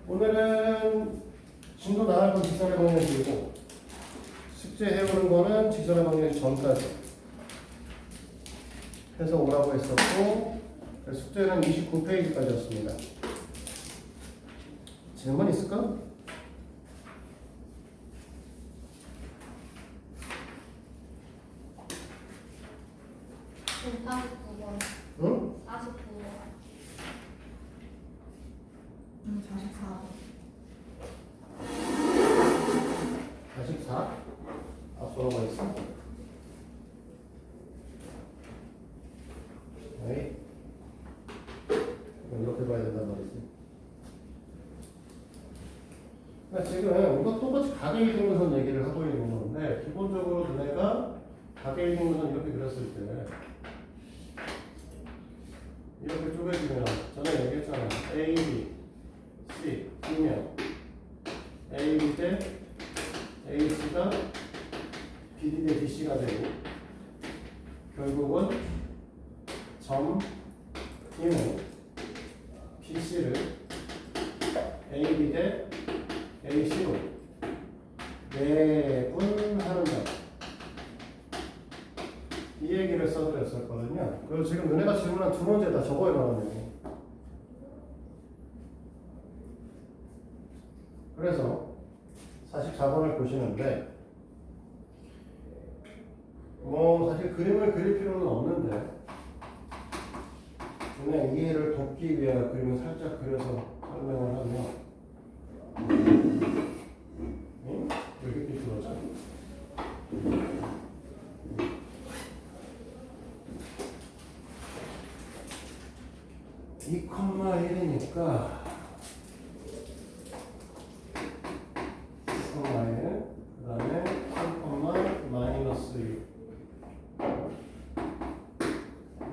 오늘은 진도 나갈 건 직선의 방향식이고 숙제 해오는 거는 직선의 방향식 전까지 해서 오라고 했었고 숙제는 29페이지까지였습니다. 질문 있을까? 지금 49번. 응? 49번. 44번. 44? 앞서라고 했어? 네. 이렇게 봐야 된단 말이지. 그러니까 지금 이거 똑같이 가계 이등분선 얘기를 하고 있는 건데 기본적으로 너네가 가계 이등분선 이렇게 그렸을 때 이렇게 쪼개지면 전에 얘기했잖아. A, B, C, B면 A, B 대 AC가 BD 대 BC가 되고 결국은 점 B는 BC를 AB 대 AC로 내분하는 점. 이 얘기를 써드렸었거든요. 그리고 지금 너네가 질문한 두 문제 다 저거에 관한 내용. 그래서 44번을 보시는데 뭐 사실 그림을 그릴 필요는 없는데 그냥 이해를 돕기 위해 그림을 살짝 그려서 설명을 하면 왜 이렇게 삐뚤어져? 이 컴마 1이니까 2,1 그 다음에 3, 마이너스 6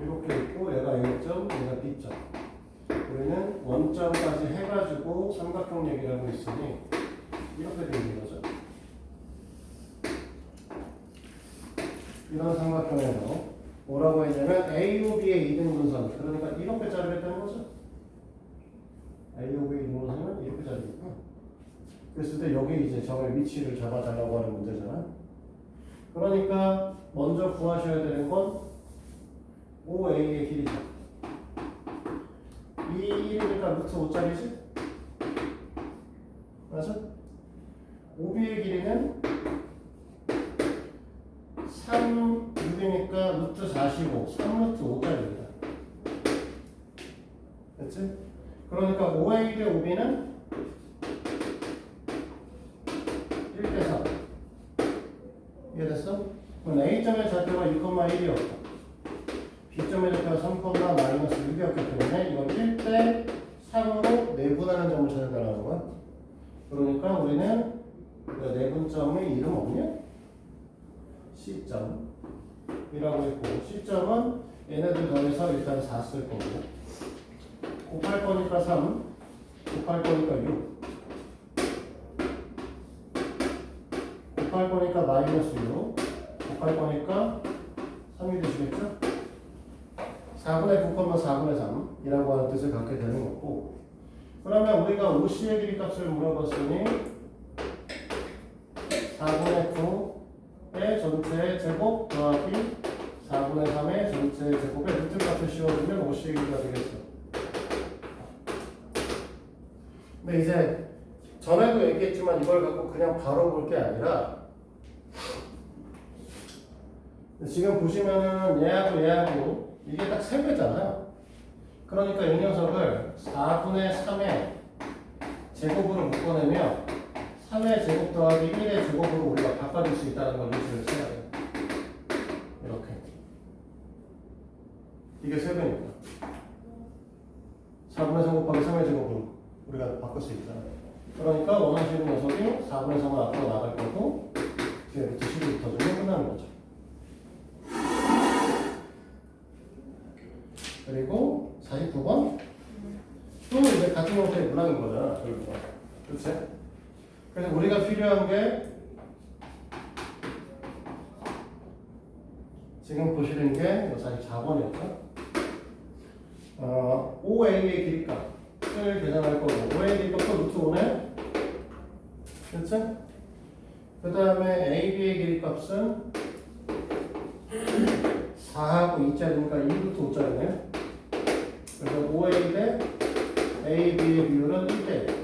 이렇게 있고 얘가 A점, 얘가 B점. 우리는 원점까지 해가지고 삼각형 얘기를 하고 있으니 이렇게 되는 거죠. 이런 삼각형에서 뭐라고 했냐면 A, B의 이등분선, 그러니까 이렇게 자르겠다는 거죠. A, B의 이등분선은 이렇게 자르겠다. 그랬을 때 여기 이제 점의 위치를 잡아달라고 하는 문제잖아. 그러니까 먼저 구하셔야 되는 건 OA의 길이죠. 이 1이니까 루트 5짜리지? 맞아? OB의 길이는 3, 6이니까 루트 45, 3루트 5짜리입니다. 됐지? 그러니까 OA 대 OB는 1대 3. 이해됐어? 그럼 A점의 좌표가 2,1이었고 B점의 좌표가 3, 마이너스 6이었기 때문에 이건 1대 3으로 내분하는 점을 찾아달라는 거야. 그러니까 우리는 내분점의 이름 없냐? C점이라고 했고 C점은 얘네들 더해서 일단 4 쓸 거고 곱할 거니까 3, 곱할 거니까 6 곱할 거니까 마이너스 6 곱할 거니까 3이 되시겠죠? 4분의 9, 4분의 3 이라고 하는 뜻을 갖게 되는 거고 그러면 우리가 OC의 길이 값을 물어봤으니 4분의 9의 전체 제곱 더하기 4분의 3의 전체 제곱에 루트 값을 씌워주면 OC의 길이가 되겠어. 근데 이제 전에도 얘기했지만 이걸 갖고 그냥 바로 볼 게 아니라 지금 보시면은 얘하고 이게 딱 3배잖아요. 그러니까 이 녀석을 4분의 3의 제곱으로 묶어내면 3의 제곱 더하기 1의 제곱으로 우리가 바꿔줄 수 있다는 걸 루트를 써야 돼요. 이렇게. 이게 3배니까 4분의 3 곱하기 3의 제곱으로 우리가 바꿀 수 있잖아요. 그러니까 원하시는 녀석이 4분의 3은 앞으로 나갈 거고 뒤에 루트 10을 붙어주면 끝나는 거죠. 그리고 49번 또 이제 같은 형태의 문항인 거잖아. 결국은. 그렇지? 그래서 우리가 필요한 게 지금 보시는 게 44번이었죠. OA의 길이값을 계산할 거고 OA의 길이값도 루트 5네. 그치? 그 다음에 AB의 길이값은 4하고 2짜리니까 2부터 5짜리네요. 그래서 OA 대 AB의 비율은 1대 1.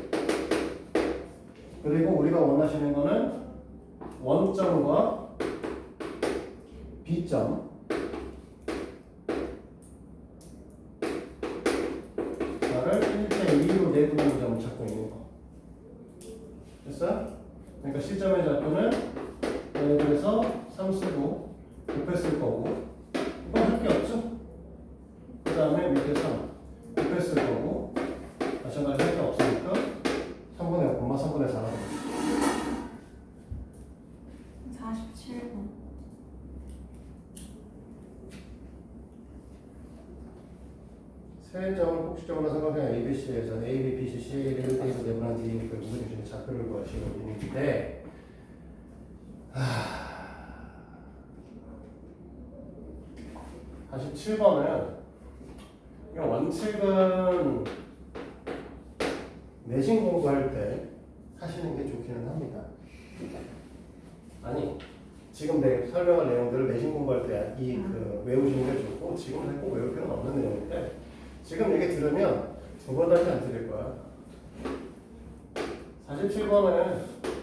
그리고 우리가 원하시는 거는 원점과 B점 나를 1대2로 내분하는 점을 찾고 있는 거. 됐어? 그러니까 시점의 좌표는 예를 들어서 3 쓰고 6회 쓸 거고 이건 할 게 없죠? 그 다음에 밑에 3 6회 쓸 거고 마찬가지 할 게 없으니까 3분의 5, 3분의 4 47번. 세 점을 꼭지점으로 생각하면 ABC에서 AB, BC, C를 1대1로 내분한 뒤에 그 무게중심의 좌표를 구하시는 분인데 다시 7번은 원칙은 내신 공부할 때 하시는 게 좋기는 합니다. 아니 지금 내 설명할 내용들을 내신 공부할 때 외우시는 게 좋고 지금 꼭 외울 필요는 없는 내용인데 지금 얘기 들으면 두 번 다시 안 들릴 거야. 47번은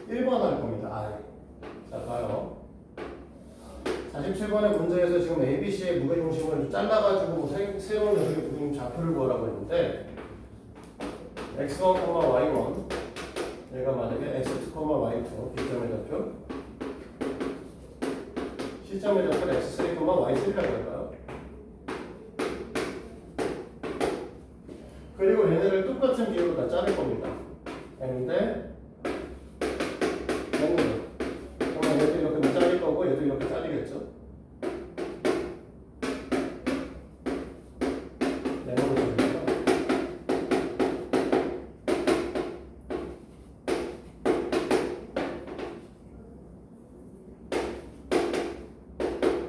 1번 할 겁니다. 자 봐요. 47번의 문제에서 지금 ABC의 무게중심을 잘라가지고 새로운 녀석의 무게중심 좌표를 구하라고 했는데 x1, y1 얘가 만약에 x2, y2 B점의 좌표 C점의 좌표를 x3, y3라고 할까요? 그리고 얘네를 똑같은 비율로 다 자를 겁니다. M인데 N으로 그러면 얘도 이렇게 자를 거고 얘도 이렇게 자르겠죠? N으로 자르니까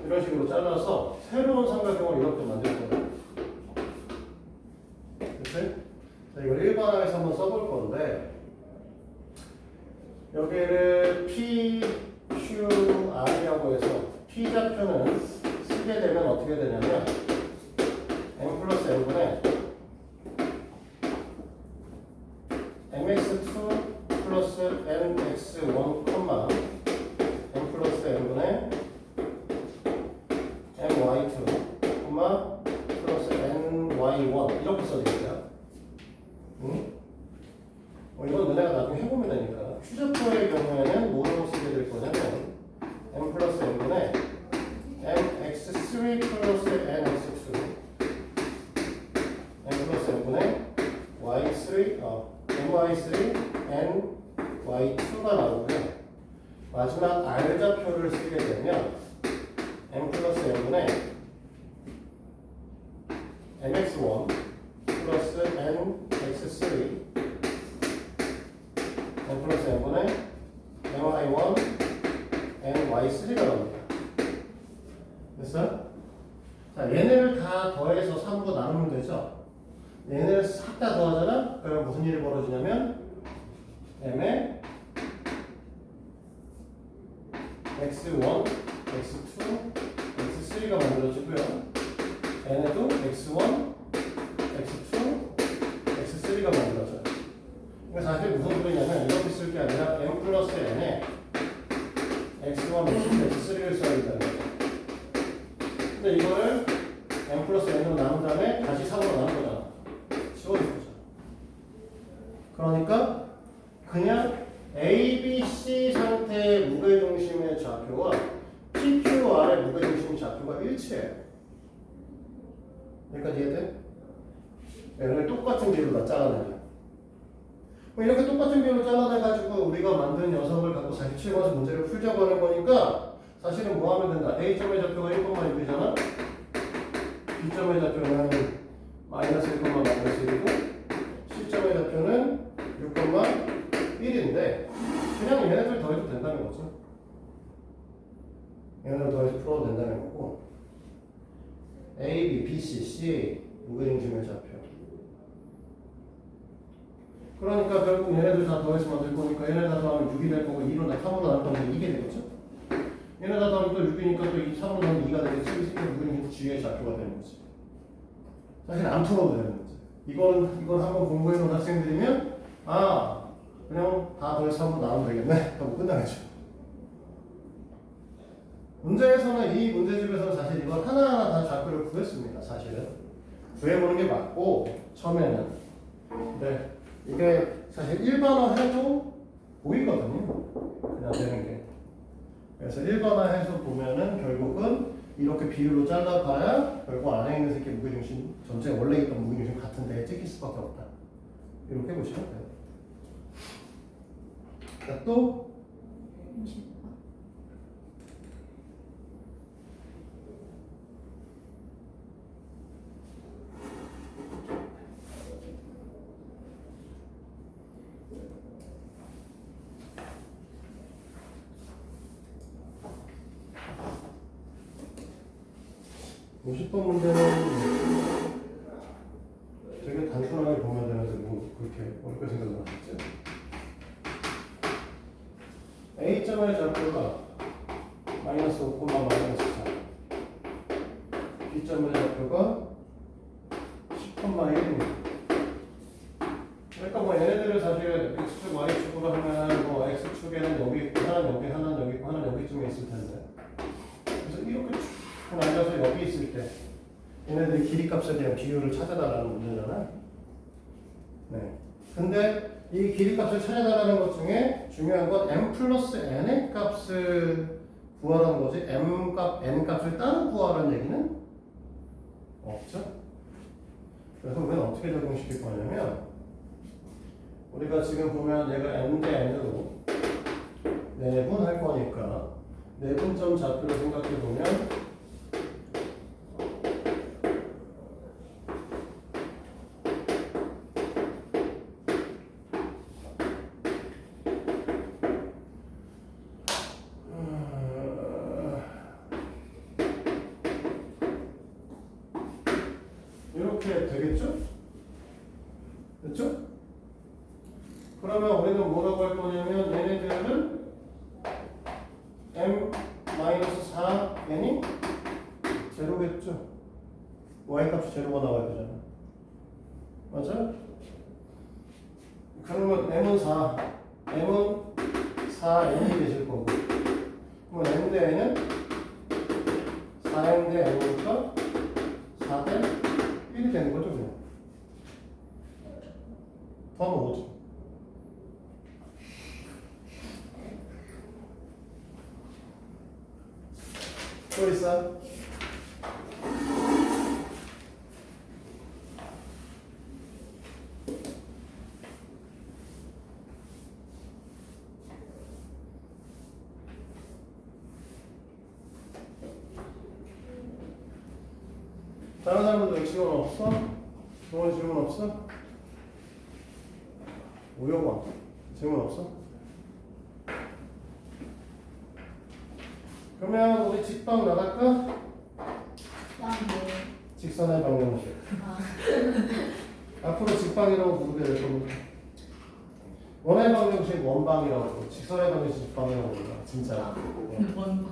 이런 식으로 잘라서 새로운 삼각형을 이렇게 만들 거예요. 그치? 자, 이걸 일반화해서 한번 써볼 건데 여기를 P, Q, R이라고 해서 P 좌표는 쓰게 되면 어떻게 되냐면 M 플러스 N분의 MX2 플러스 MX1, M 플러스 N분의 MY2, 플러스 NY1 이렇게 써드릴게요. 응? 이건 너네가 나중에 해보면 되니까 Q좌표의 경우에는 뭐로 쓰게 될 거냐면 M 플러스 N분의 MX3 플러스 NX2 M 플러스 N분의 Y3, MY3 NY2가 나오고요. 마지막 R좌표를 쓰게 되면 M 플러스 N분의 MX1 플러스 NX3 M 플러스 N분의 MY1 NY3가 나옵니다. 됐어요? 자, 얘네를 다 더해서 3으로 나누면 되죠? 얘네를 싹 다 더하잖아? 그러면 무슨 일이 벌어지냐면 M의 X1, X2, X3가 만들어지고요. N에도 X1, X2, X3가 만들어져요. 그러니까 사실 무슨 소리냐면 이렇게 쓸 게 아니라 M 플러스 N에 X1, X2, X3를 써야 된다는 거죠. 근데 이거를 M 플러스 N으로 나눈 다음에 다시 3으로 나눈 거잖아. 지워진 거죠. 그러니까 그냥 A, B, C 상태의 무게중심의 좌표와 PQR의 무게중심 좌표가 일치해요. 여기까지 이해돼? 얘를 똑같은 비율로 다 잘라내요. 이렇게 똑같은 비율로 잘라내가지고 우리가 만든 녀석을 갖고 47번에서 문제를 풀자고 하는 거니까 사실은 뭐 하면 된다? A점의 좌표가 1,6이잖아? B점의 좌표는 마이너스 1, 마이너스 1이고 C점의 좌표는 6,1인데 그냥 얘네들 더해도 된다는 거죠. 얘네들 더해서 풀어도 된다는 거고 A, B, B, C, C 무게중심의 좌표 그러니까 결국 얘네들 다 더해서 만들 거니까 얘네 다 더하면 6이 될 거고 2로 3으로 나눌 거면 이게 되겠죠? 얘네 다 더하면 또 6이니까 또 3으로 나누면 2가 되겠지? 그러니까 6은 G의 좌표가 되는 거지. 사실 안 풀어도 되는 거지. 이건 한번 공부해 놓은 학생들이면 그냥 다 더해서 3으로 나누면 되겠네 하고 끝나겠죠. 문제에서는 이 문제집에서는 사실 이걸 하나하나 다 좌표를 구했습니다. 사실은 구해보는 게 맞고 처음에는 근데 이게 사실 일반화해도 보이거든요. 그냥 되는 게. 그래서 일반화해서 보면은 결국은 이렇게 비율로 잘라봐야 결국 안에 있는 새끼 무게중심 전체 원래 있던 무게중심 같은 데에 찍힐 수밖에 없다. 이렇게 보시면 돼요. 자, 또 50번 문제는 되게 단순하게 보면 되는데 뭐 그렇게 어렵게 생각을 하셨죠? A점의 좌표가 마이너스 5, 마이너스 4 B점의 좌표가 10,1입니다. 그러니까 뭐 얘네들을 사실 X축, Y축으로 하면 뭐 X축에는 여기 있고 하나는 여기, 하나는 여기 있고 하나는 여기쯤에 있을 텐데 그래서 이렇게 쭉 앉아서 여기 있을 때 얘네들이 길이값에 대한 비율을 찾아달라는 문제잖아. 네. 근데 이 길이값을 찾아달라는 것 중에 중요한 건 m 플러스 n의 값을 구하라는 거지 n 값을 따로 구하라는 얘기는 없죠. 그래서 우리는 어떻게 적용시킬 거냐면 우리가 지금 보면 얘가 n 대 n으로 내분할 거니까 내분점 좌표를 생각해 보면 이렇게 되겠죠? 됐죠? 그러면 우리는 뭐라고 할 거냐면 얘네들은 m-4n이 제로겠죠? y값이 제로가 나와야 되잖아. 맞아? 그러면 m은 4n이 되실 거고 그러면 n 대 n은 4n 대 n이니까 4 대 1이 되는 거죠 그냥. 더하면 5죠. 또 있어? 다른 사람들도 질문 없어? 동원 질문 없어? 우영아 질문 없어? 그러면 우리 직방 나갈까? 직선의 방정식. 앞으로 직방이라고 부르게 될 겁니다. 원의 방정식 원방이라고 부르고 직선의 방정식 직방이라고 부르다. 진짜. 원방.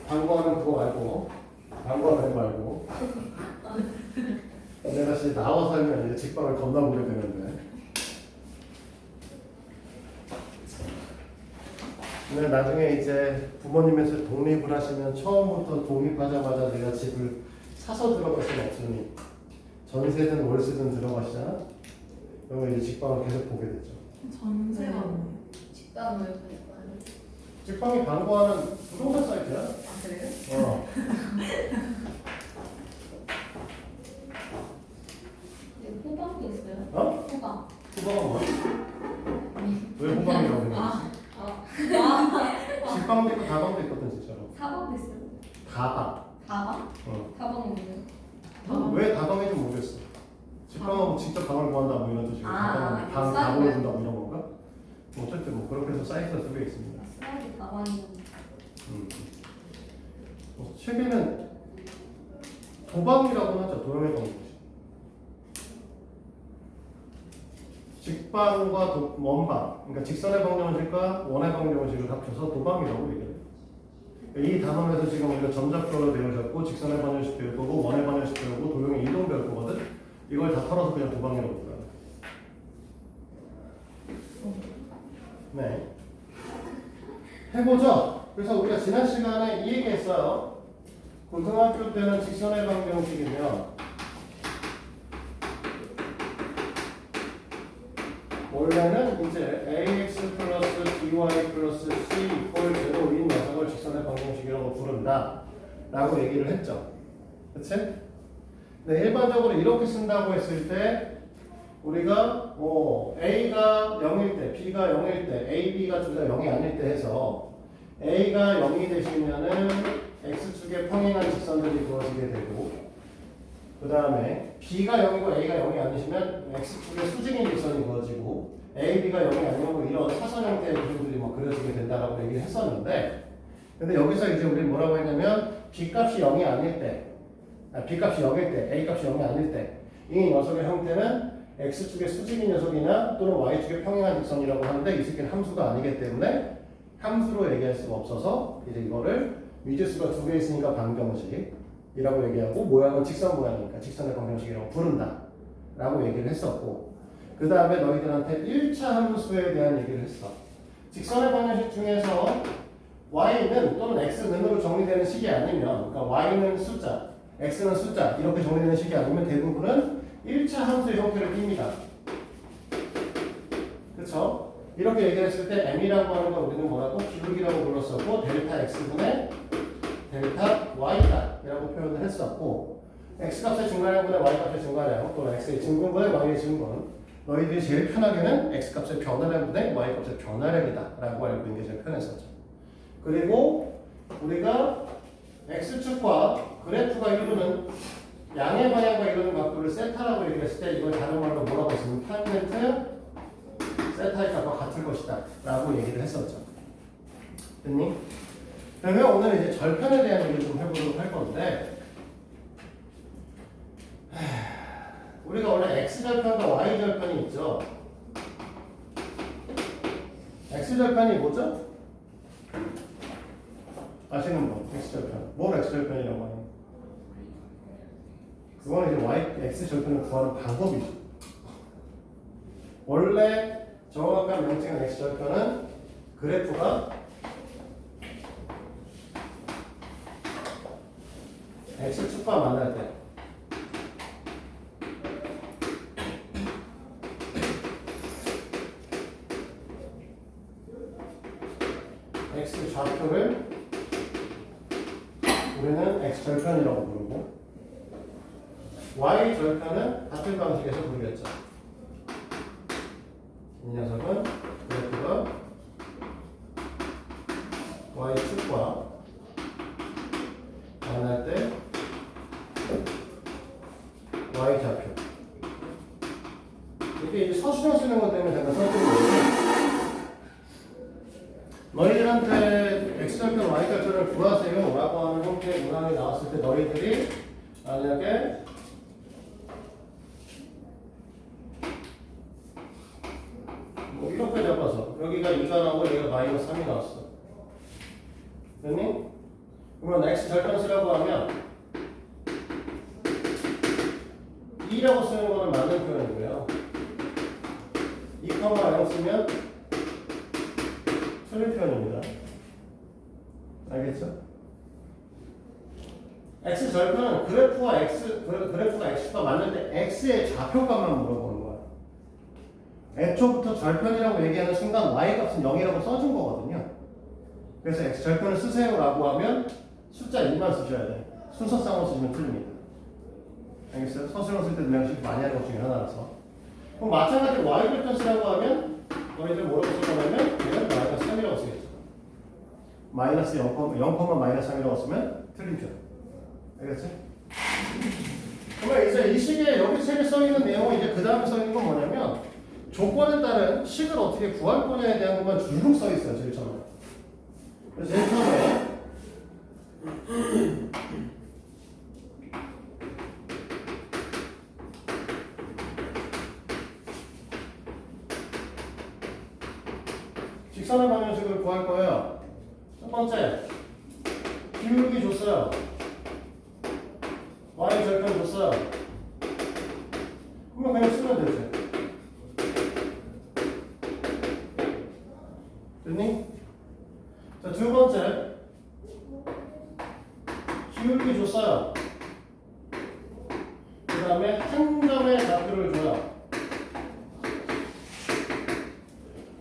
방구하면 그거 말고 방구하면 말고 내가 진짜 나와 살면 이제 직방을 겁나 보게 되는데 근데 나중에 이제 부모님에서 독립을 하시면 처음부터 독립하자마자 내가 집을 사서 들어갈 수는 없으니 전세든 월세든 들어가시잖아. 그러면 이제 직방을 계속 보게 되죠. 전세가 뭐예요? 식당을 보니까 직방이 광고하는 부동산 사이트야. 아 그래요? 네, 호박도 있어요? 어? 호박. 후방은 뭐야? 왜 후방이라고 생각했지? 직방도 있고 다방도 있거든 진짜로. 사방도 있어요? 다방. 다방? 어. 다방이 뭐예요? 왜 다방인지 모르겠어. 직방은 뭐 직접 방을 구한다 뭐 이런 뜻이고 아, 방 싸구려. 보여준다 뭐 이런 건가? 뭐 어쨌든 뭐 그렇게 해서 사이트가 두 개 있습니다. 수학이 다방이 책에는 도방이라고 하죠. 도형의 방정식. 직방과 원방, 그러니까 직선의 방정식과 원의 방정식을 합쳐서 도방이라고 얘기해요. 이 단원에서 지금 우리가 점잡표로 배우셨고 직선의 방정식 배울 거고 원의 방정식 배우고 도형의 이동 배울 거거든. 이걸 다 털어서 그냥 도방이라고 부르요. 네. 해보죠. 그래서 우리가 지난 시간에 이 얘기했어요. 고등학교 때는 직선의 방정식이면 원래는 이제 ax 플러스 by 플러스 c 이퀄 제로인 녀석을 직선의 방정식이라고 부른다 라고 얘기를 했죠. 그치? 네, 일반적으로 이렇게 쓴다고 했을 때 우리가 뭐 a가 0일 때, b가 0일 때, a, b가 둘 다 0이 아닐 때 해서 a가 0이 되시면은 x축에 평행한 직선들이 그어지게 되고 그 다음에 b가 0이고 a가 0이 아니시면 x축에 수직인 직선이 그어지고 a, b가 0이 아니고 이런 사선 형태의 구조들이 뭐 그려지게 된다라고 얘기를 했었는데 근데 여기서 이제 우리 뭐라고 했냐면 b 값이 0이 아닐 때 b 값이 0일 때, a 값이 0이 아닐 때 이 녀석의 형태는 x축의 수직인 녀석이나 또는 y축의 평행한 직선이라고 하는데 이 새끼는 함수가 아니기 때문에 함수로 얘기할 수가 없어서 이제 이거를 미지수가 두 개 있으니까 방정식이라고 얘기하고 모양은 직선 모양이니까 직선의 방정식이라고 부른다 라고 얘기를 했었고 그 다음에 너희들한테 1차 함수에 대한 얘기를 했어. 직선의 방정식 중에서 y는 또는 x는으로 정리되는 식이 아니면 그러니까 y는 숫자, x는 숫자 이렇게 정리되는 식이 아니면 대부분은 1차 함수의 형태를 띱니다. 그쵸? 이렇게 얘기했을 때 m이라고 하는 건 우리는 뭐라고? 기울기라고 불렀었고 델타 x분의 델타 y다 이라고 표현을 했었고 x값의 증가량분의 y값의 증가량 또는 x의 증분분의 y의 증분 너희들이 제일 편하게는 x값의 변화량분의 y값의 변화량이다 라고 알고 있는 게 제일 편했었죠. 그리고 우리가 x축과 그래프가 이루는 양의 방향과 이루는 각도를 세타라고 얘기했을 때 이걸 다른 말로 뭐라고 했으면 탄젠트 세타의 값과 같을 것이다 라고 얘기를 했었죠. 됐니? 그러면 오늘 이제 절편에 대한 얘기를 좀 해보도록 할 건데 우리가 원래 x절편과 y절편이 있죠. x절편이 뭐죠? 아시는 분? x절편. 뭘 x절편이라고 하는? 그거는 이제 x절편을 구하는 방법이죠. 원래 정확한 명칭은 x절편은 그래프가 x축과 만날 때 x좌표를 우리는 x절편이라고 부르고 y절편은 같은 방식에서 부르겠죠. 이 녀석은 그래프가 y축과 만날 때 y좌표 이게 이제 서술형 쓰는 것 때문에 잠깐 써준 거예요. 너희들한테 x절편 y절편을 구하세요 라고 하는 형태의 문항이 나왔을 때 너희들이 만약에 뭐 이렇게 잡아서 여기가 2가 나오고 여기가 마이너스 3이 나왔어. 됐니? 그러면 x절편 쓰라고 하면 2라고 쓰는 거는 맞는 표현이고요. 2,0 쓰면 틀린 표현입니다. 알겠죠? x절편은 그래프가 x가 맞는데 x의 좌표값만 물어보는 거야. 애초부터 절편이라고 얘기하는 순간 y값은 0이라고 써준 거거든요. 그래서 x절편을 쓰세요라고 하면 숫자 2만 쓰셔야 돼. 순서상으로 쓰시면 틀립니다. 알겠어요? 서술형 쓸 때 명식 많이 하는 것 중에 하나라서. 그럼 마찬가지로 y절편 쓰라고 하면 너희들 뭐라고 쓸 거냐면 얘는 마이너스 3이라고 쓰겠죠. 마이너스 0, 마이너스 3이라고 쓰면 틀린 표. 알겠지? 그러면 이제 이 식에 여기 책에 써있는 내용은 이제 그 다음에 써있는 건 뭐냐면 조건에 따른 식을 어떻게 구할 거냐에 대한 것만 줄룩 써있어요. 제일 처음에. 그래서 제일 처음에 직선의 방정식을 구할 거예요. 첫 번째, 기울기 줬어요. y 절편 줬어요. 그러면 그냥 쓰면 되지. 됐니? 자, 두 번째, 기울기 줬어요. 그 다음에 한 점의 좌표를 줘요.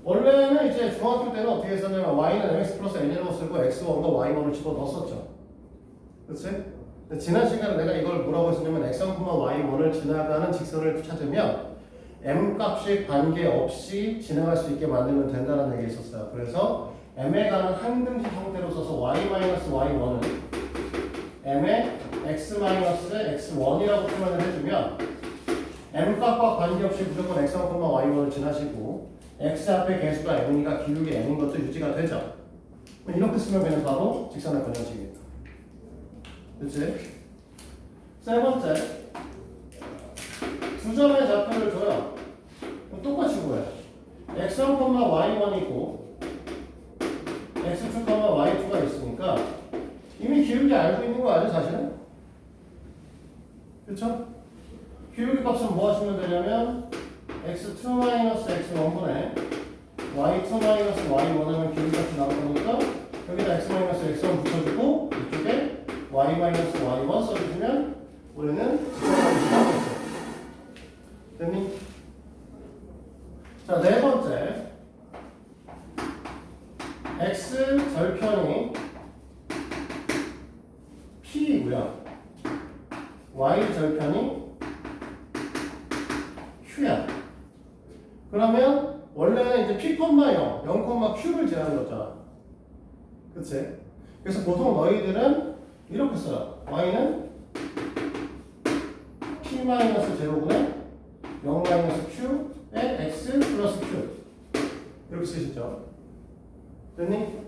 원래는 이제 중학교 때는 어떻게 했었냐면 y는 mx 플러스 n이라고 쓰고 x1과 y1을 집어 넣었었죠. 그치? 근데 지난 시간에 내가 이걸 뭐라고 했었냐면 x1, y1을 지나가는 직선을 찾으면 m 값이 관계없이 진행할 수 있게 만들면 된다는 얘기 있었어요. 그래서 m에 가는 항등식 형태로 써서 y-y1은 m의 x-x1이라고 표현을 해주면 m 값과 관계없이 무조건 x1, y1을 지나시고 x 앞에 개수가 m이니까 기울기 m인 것도 유지가 되죠. 이렇게 쓰면 그냥 바로 직선의 방정식이에요. 그치? 세 번째, 두 점의 좌표를 줘요. 똑같이 구해요. x1, y1이고 x2, y2가 있으니까 이미 기울기 알고 있는 거 아니에요, 사실은? 그쵸? 기울기 값은 뭐 하시면 되냐면 x2-x1분의 y2-y1 하면 기울기 값이 나올 거니까 여기다 x-x1 붙여주고 이쪽에 y-y1 써주시면 우리는 직선방정식이 나오겠죠. 됐니? 자, 네 번째, x 절편이 p이고요. y 절편이 q야. 그러면 원래는 이제 p, 0, 0,q를 지나는 거잖아. 그치? 그래서 보통 너희들은 이렇게 써요. y는 p-0분의 0-q의 x 플러스 q 이렇게 쓰시죠. 됐니?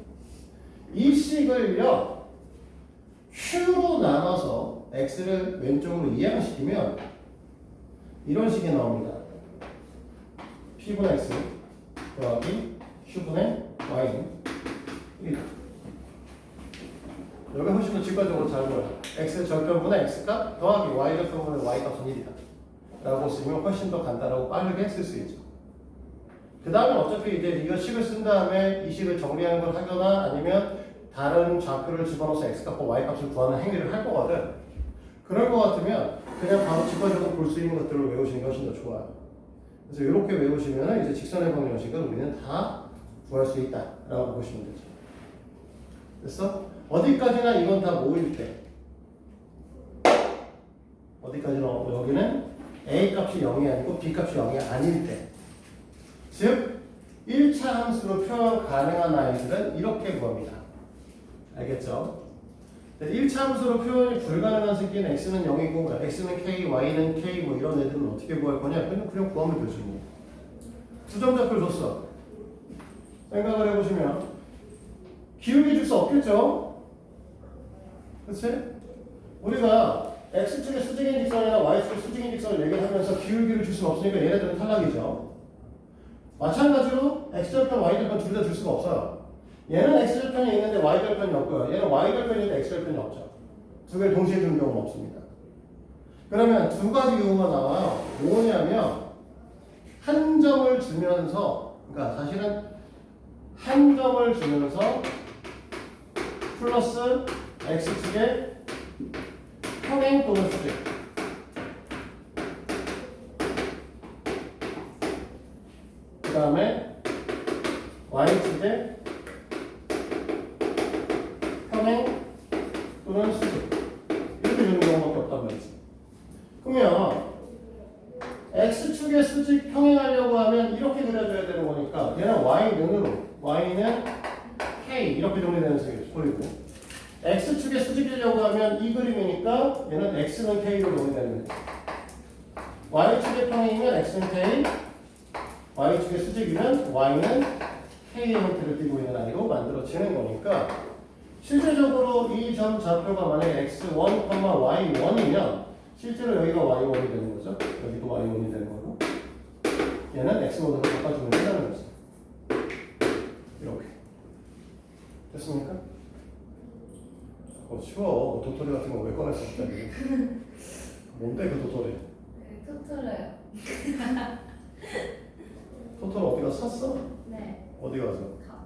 이 식을요 q로 나눠서 x를 왼쪽으로 이항시키면 이런 식이 나옵니다. p분의 x 더하기 q분의 y는 1. 여기 훨씬 더 직관적으로 잘 보여요. x 절편분의 x값 더하기 y 절편분의 y값은 1이다 라고 쓰면 훨씬 더 간단하고 빠르게 쓸 수 있죠. 그 다음에 어차피 이제 이거 식을 쓴 다음에 이 식을 정리하는 걸 하거나 아니면 다른 좌표를 집어넣어서 x값과 y값을 구하는 행위를 할 거거든. 그럴 것 같으면 그냥 바로 직관적으로 볼 수 있는 것들을 외우시는 게 훨씬 더 좋아요. 그래서 이렇게 외우시면 이제 직선의 방정식을 우리는 다 구할 수 있다라고 보시면 되죠. 됐어? 어디까지나 이건 다 모일 때 어디까지나 여기는 a 값이 0이 아니고 b 값이 0이 아닐 때 즉 1차 함수로 표현 가능한 아이들은 이렇게 구합니다. 알겠죠? 1차 함수로 표현이 불가능한 새끼는 x는 0이고 x는 k, y는 k 뭐 이런 애들은 어떻게 구할 거냐? 그냥 구하면 되죠. 두 점 좌표를 줬어. 생각을 해보시면 기울기 줄 수 없겠죠? 그치? 우리가 x축의 수직인 직선이나 y축의 수직인 직선을 얘기하면서 기울기를 줄 수는 없으니까 얘네들은 탈락이죠. 마찬가지로 x절편, y절편 둘 다 줄 수가 없어요. 얘는 x절편이 있는데 y절편이 없고요. 얘는 y절편이 있는데 x절편이 없죠. 두 개를 동시에 주는 경우는 없습니다. 그러면 두 가지 경우가 나와요. 뭐냐면 한 점을 주면서 그러니까 사실은 한 점을 주면서 플러스 x축의 평행 또는 수직 그 다음에 y축의 평행 또는 수직 이렇게 주는 경우밖에 없단 말이지. 그러면 x축의 수직 평행하려고 하면 이렇게 그려줘야 되는 거니까 얘는 y는으로 y는 k 이렇게 정리되는 소리고 x축의 수직이려고 하면 이 그림이니까 얘는 x는 k로 정리되는 거예요. y축의 평행이면 x는 k y축의 수직이면 y는 k의 형태를 띠고 있는 아이로 만들어지는 거니까 실제적으로 이 점 좌표가 만약에 x1, y1이면 실제로 여기가 y1이 되는 거죠. 여기도 y1이 되는 거고 얘는 x1으로 바꿔주면 된다는 거죠. 이렇게 됐습니까? 쉬워. 도토리 같은 거 왜 꺼냈어 갑자기? 뭔데 그 도토리? 토토로요. 토토리 어디 가서 샀어? 네. 어디 가서? 가.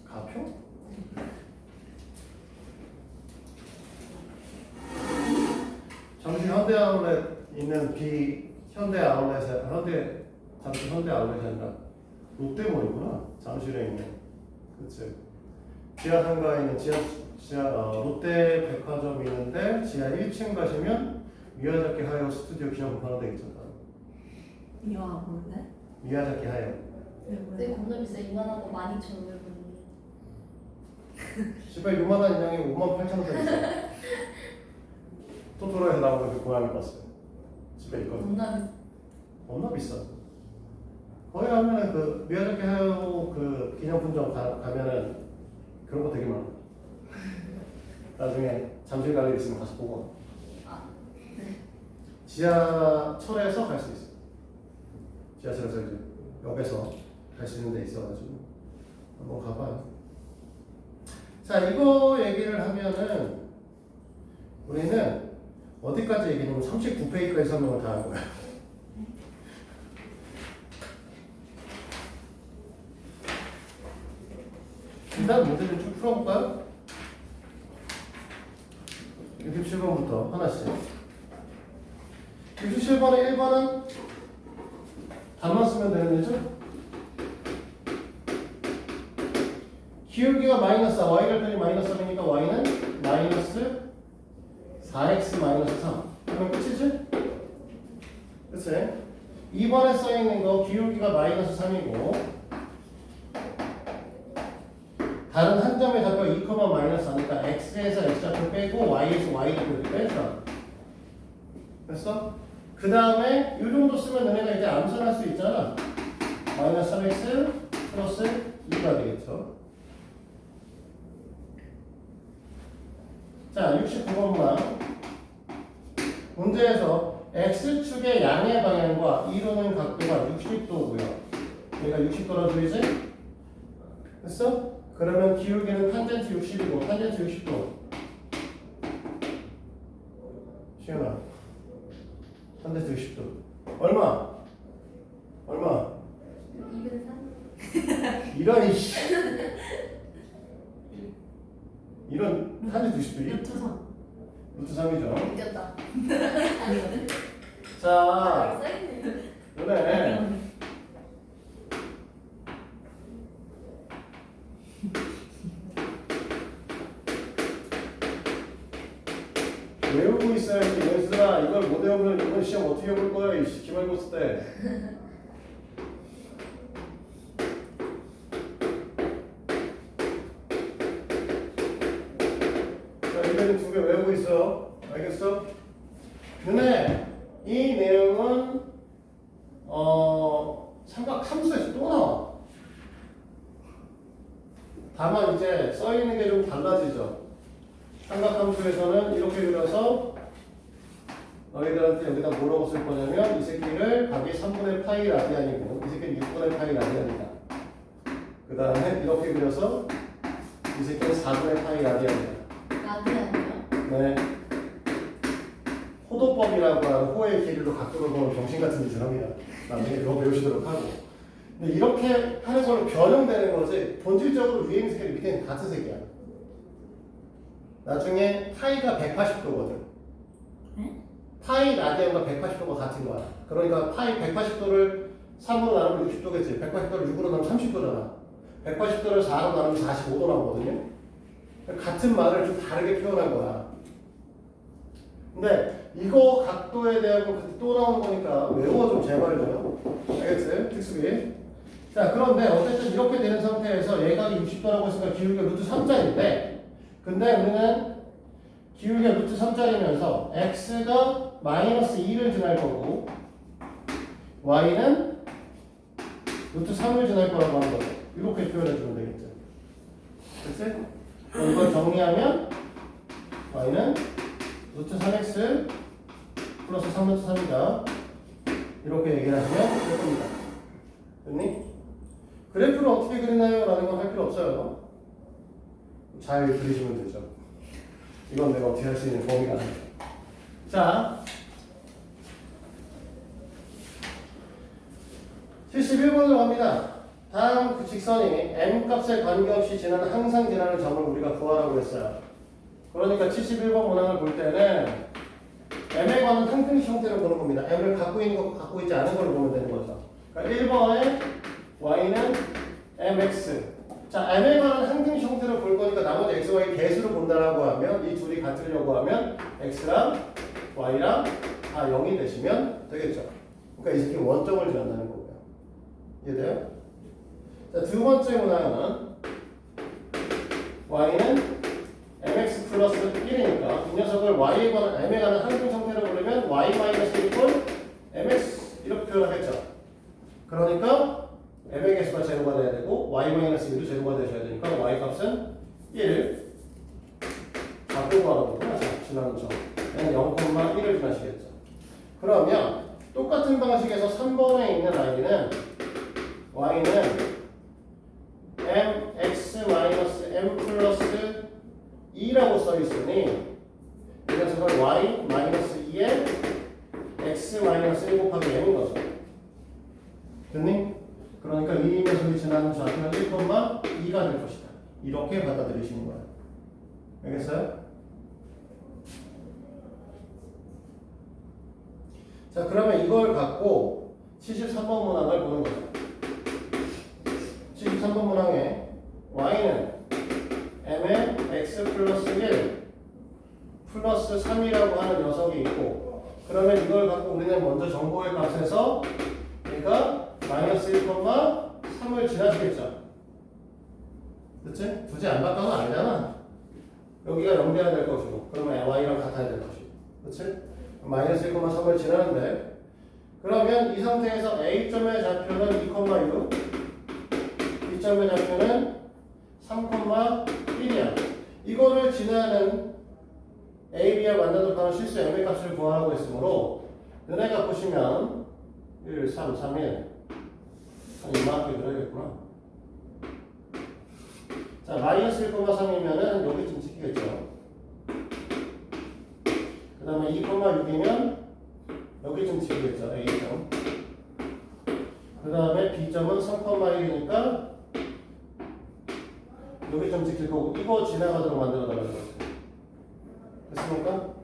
가표? 잠시 현대 아울렛 있는 현대 아울렛에 잠시 현대 아울렛이 아니라 롯데몰이구나. 잠실에 있는. 그치. 지하 상가에 있는 롯데 백화점이 있는데 지하 1층 가시면 미야자키 하야오 스튜디오 기념품 하나 돼 있잖아. 이와 뭔데? 미야자키 하야오. 근데 겁나 비싸. 이만한 거 12,500원. 집에 요만한 인형이 58,000원 있어. 토토로에서 나오는 그 고양이 봤어요. 집에 있거든. 겁나 비싸. 겁나 비싸. 거기 가면은 그 미야자키 하야오 그 기념품점 가면은 그런 거 되게 많아. 나중에 잠실 갈 일 있으면 가서 보고. 아. 지하철에서 갈 수 있어. 지하철에서 이제 역에서 갈 수 있는 데 있어가지고 한번 가봐요. 자, 이거 얘기를 하면은 우리는 어디까지 얘기냐면 39페이지까지 설명을 다 한 거야. 일단 문제를 쭉 풀어볼까요? 67번부터 하나씩. 67번에 1번은 답만 쓰면 되는 거죠? 기울기가 마이너스 4, y를 빼니 마이너스 3이니까 y는 마이너스 4x 마이너스 3. 그러면 끝이지? 그치? 2번에 써있는 거 기울기가 마이너스 3이고 다른 한 점의 좌표가 2, 마이너스 4니까 x에서 x좌표 빼고 y에서 y좌표 빼줘. 됐어? 그 다음에 이 정도 쓰면 너네가 이제 암산할 수 있잖아. 마이너스 3x 플러스 2가 되겠죠. 자, 69번만 문제에서 x축의 양의 방향과 이루는 각도가 60도고요. 얘가 60도라 보이지? 됐어? 그러면 기울기는 탄젠트 60이고 탄젠트 60도. 시연아, 탄젠트 60도. 얼마? 203? 이런 이씨. 이런 탄젠트 60도. 루트 3 루트 3이죠. 이겼다. 아니거든? 자, 써있네. 그래. 외우고 있어야지. 얘들아, 이걸 못 외우면 이번 시험 어떻게 볼 거야? 이 기말고사 때. 자, 이거는 두 개 외우고 있어. 알겠어? 근데 이 내용은 삼각함수에서 또 나와. 다만 이제 써 있는 게 좀 달라지죠. 삼각함수에서는 이렇게 그려서 너희들한테 여기다 뭐라고 쓸 거냐면 이 새끼를 각이 3분의 파이 라디안이고 이 새끼는 6분의 파이 라디안이다. 그 다음에 이렇게 그려서 이 새끼는 4분의 파이 라디안이다. 라디안이요? 네. 호도법이라고 하는 호의 길이로 각도를 보는 정신 같은 짓을 합니다. 나중에 그거 배우시도록 하고. 근데 이렇게 하는 걸로 변형되는 거지 본질적으로 위에 있는 새끼 밑에 있는 같은 새끼야. 나중에 파이가 180도거든. 파이 라디안과 180도가 같은 거야. 그러니까 파이 180도를 3으로 나누면 60도겠지. 180도를 6으로 나누면 30도잖아. 180도를 4로 나누면 45도 나오거든요. 같은 말을 좀 다르게 표현한 거야. 근데 이거 각도에 대한 거 또 나오는 거니까 외워 좀 제발 좀. 알겠어요? 특수비. 자, 그런데 어쨌든 이렇게 되는 상태에서 얘각이 60도라고 했으니까 기울기가 루트 3짜리인데 근데 우리는 기울기가 루트 3짜리면서 x가 마이너스 2를 지날 거고 y는 루트 3을 지날 거라고 하는 거죠. 이렇게 표현해 주면 되겠죠. 그치? 그럼 이걸 정리하면 y는 루트 3x 플러스 3루트 3이다. 이렇게 얘기를 하시면 될 겁니다. 됐니? 그래프를 어떻게 그리나요? 라는 건 할 필요 없어요. 잘 그리시면 되죠. 이건 내가 어떻게 할 수 있는 범위가 아니에요. 자, 71번으로 갑니다. 다음 그 직선이 m 값에 관계없이 지나는 항상 지나는 점을 우리가 구하라고 했어요. 그러니까 71번 문항을 볼 때는 m에 관한 항등식 형태를 보는 겁니다. m을 갖고 있는 거, 갖고 있지 않은 걸 보면 되는 거죠. 그러니까 1번에 y는 mx. 자, m에 관한 항등식 형태를 볼 거니까 나머지 x, y 개수를 본다라고 하면 이 둘이 같으려고 하면 x랑 y랑 다 0이 되시면 되겠죠. 그러니까 이 새끼 원점을 지난다는 거고요. 이해돼요? 자, 두 번째 문항은 y는 mx 플러스 1이니까 이 녀석을 y에 관한 m에 관한 항등 형태로 부르면 y 마이너스 1분 mx 이렇게 표현하겠죠. 그러니까 m의 개수가 제로가 돼야 되고 y 마이너스 1도 제로가 되셔야 되니까 y 값은 1 갖고 가거든요. 지나는 점 얘는 0,1을 지나시겠죠. 그러면 똑같은 방식에서 3번에 있는 y는 mx 마이너스 m 플러스 2라고 써 있으니 이 녀석은 y 마이너스 2에 x 마이너스 1 곱하기 m인 거죠. 됐니? 그러니까 이 녀석이 지나는 좌표는 1,2가 될 것이다. 이렇게 받아들이시는 거예요. 알겠어요? 자, 그러면 이걸 갖고 73번 문항을 보는 거죠. 73번 문항에 y는 m의 x 플러스 1 플러스 3이라고 하는 녀석이 있고 그러면 이걸 갖고 우리는 먼저 정보의 값에서 얘가 마이너스 1,3을 지나시겠죠. 그치? 굳이 안 바꿔도 알잖아. 여기가 0 돼야 될 것이고 그러면 y랑 같아야 될 것이고 그치? 마이너스 1,3을 지나는데 그러면 이 상태에서 A점의 좌표는 2,6 B점의 좌표는 3,1이야. 이거를 지나는 A, B와 만나도록 하는 실수 M의 값을 구하라고 했으므로 너네가 보시면 1, 3, 3, 1 이만하게 그려야겠구나. 자, 마이너스 1,3이면은 여기쯤 찍히겠죠. 그 다음에 2,6이면 여기쯤 찍히겠죠. A점. 그 다음에 B점은 3,1이니까 여기쯤 찍힐 거고 이거 지나가도록 만들어 달라는 거죠. 됐습니까?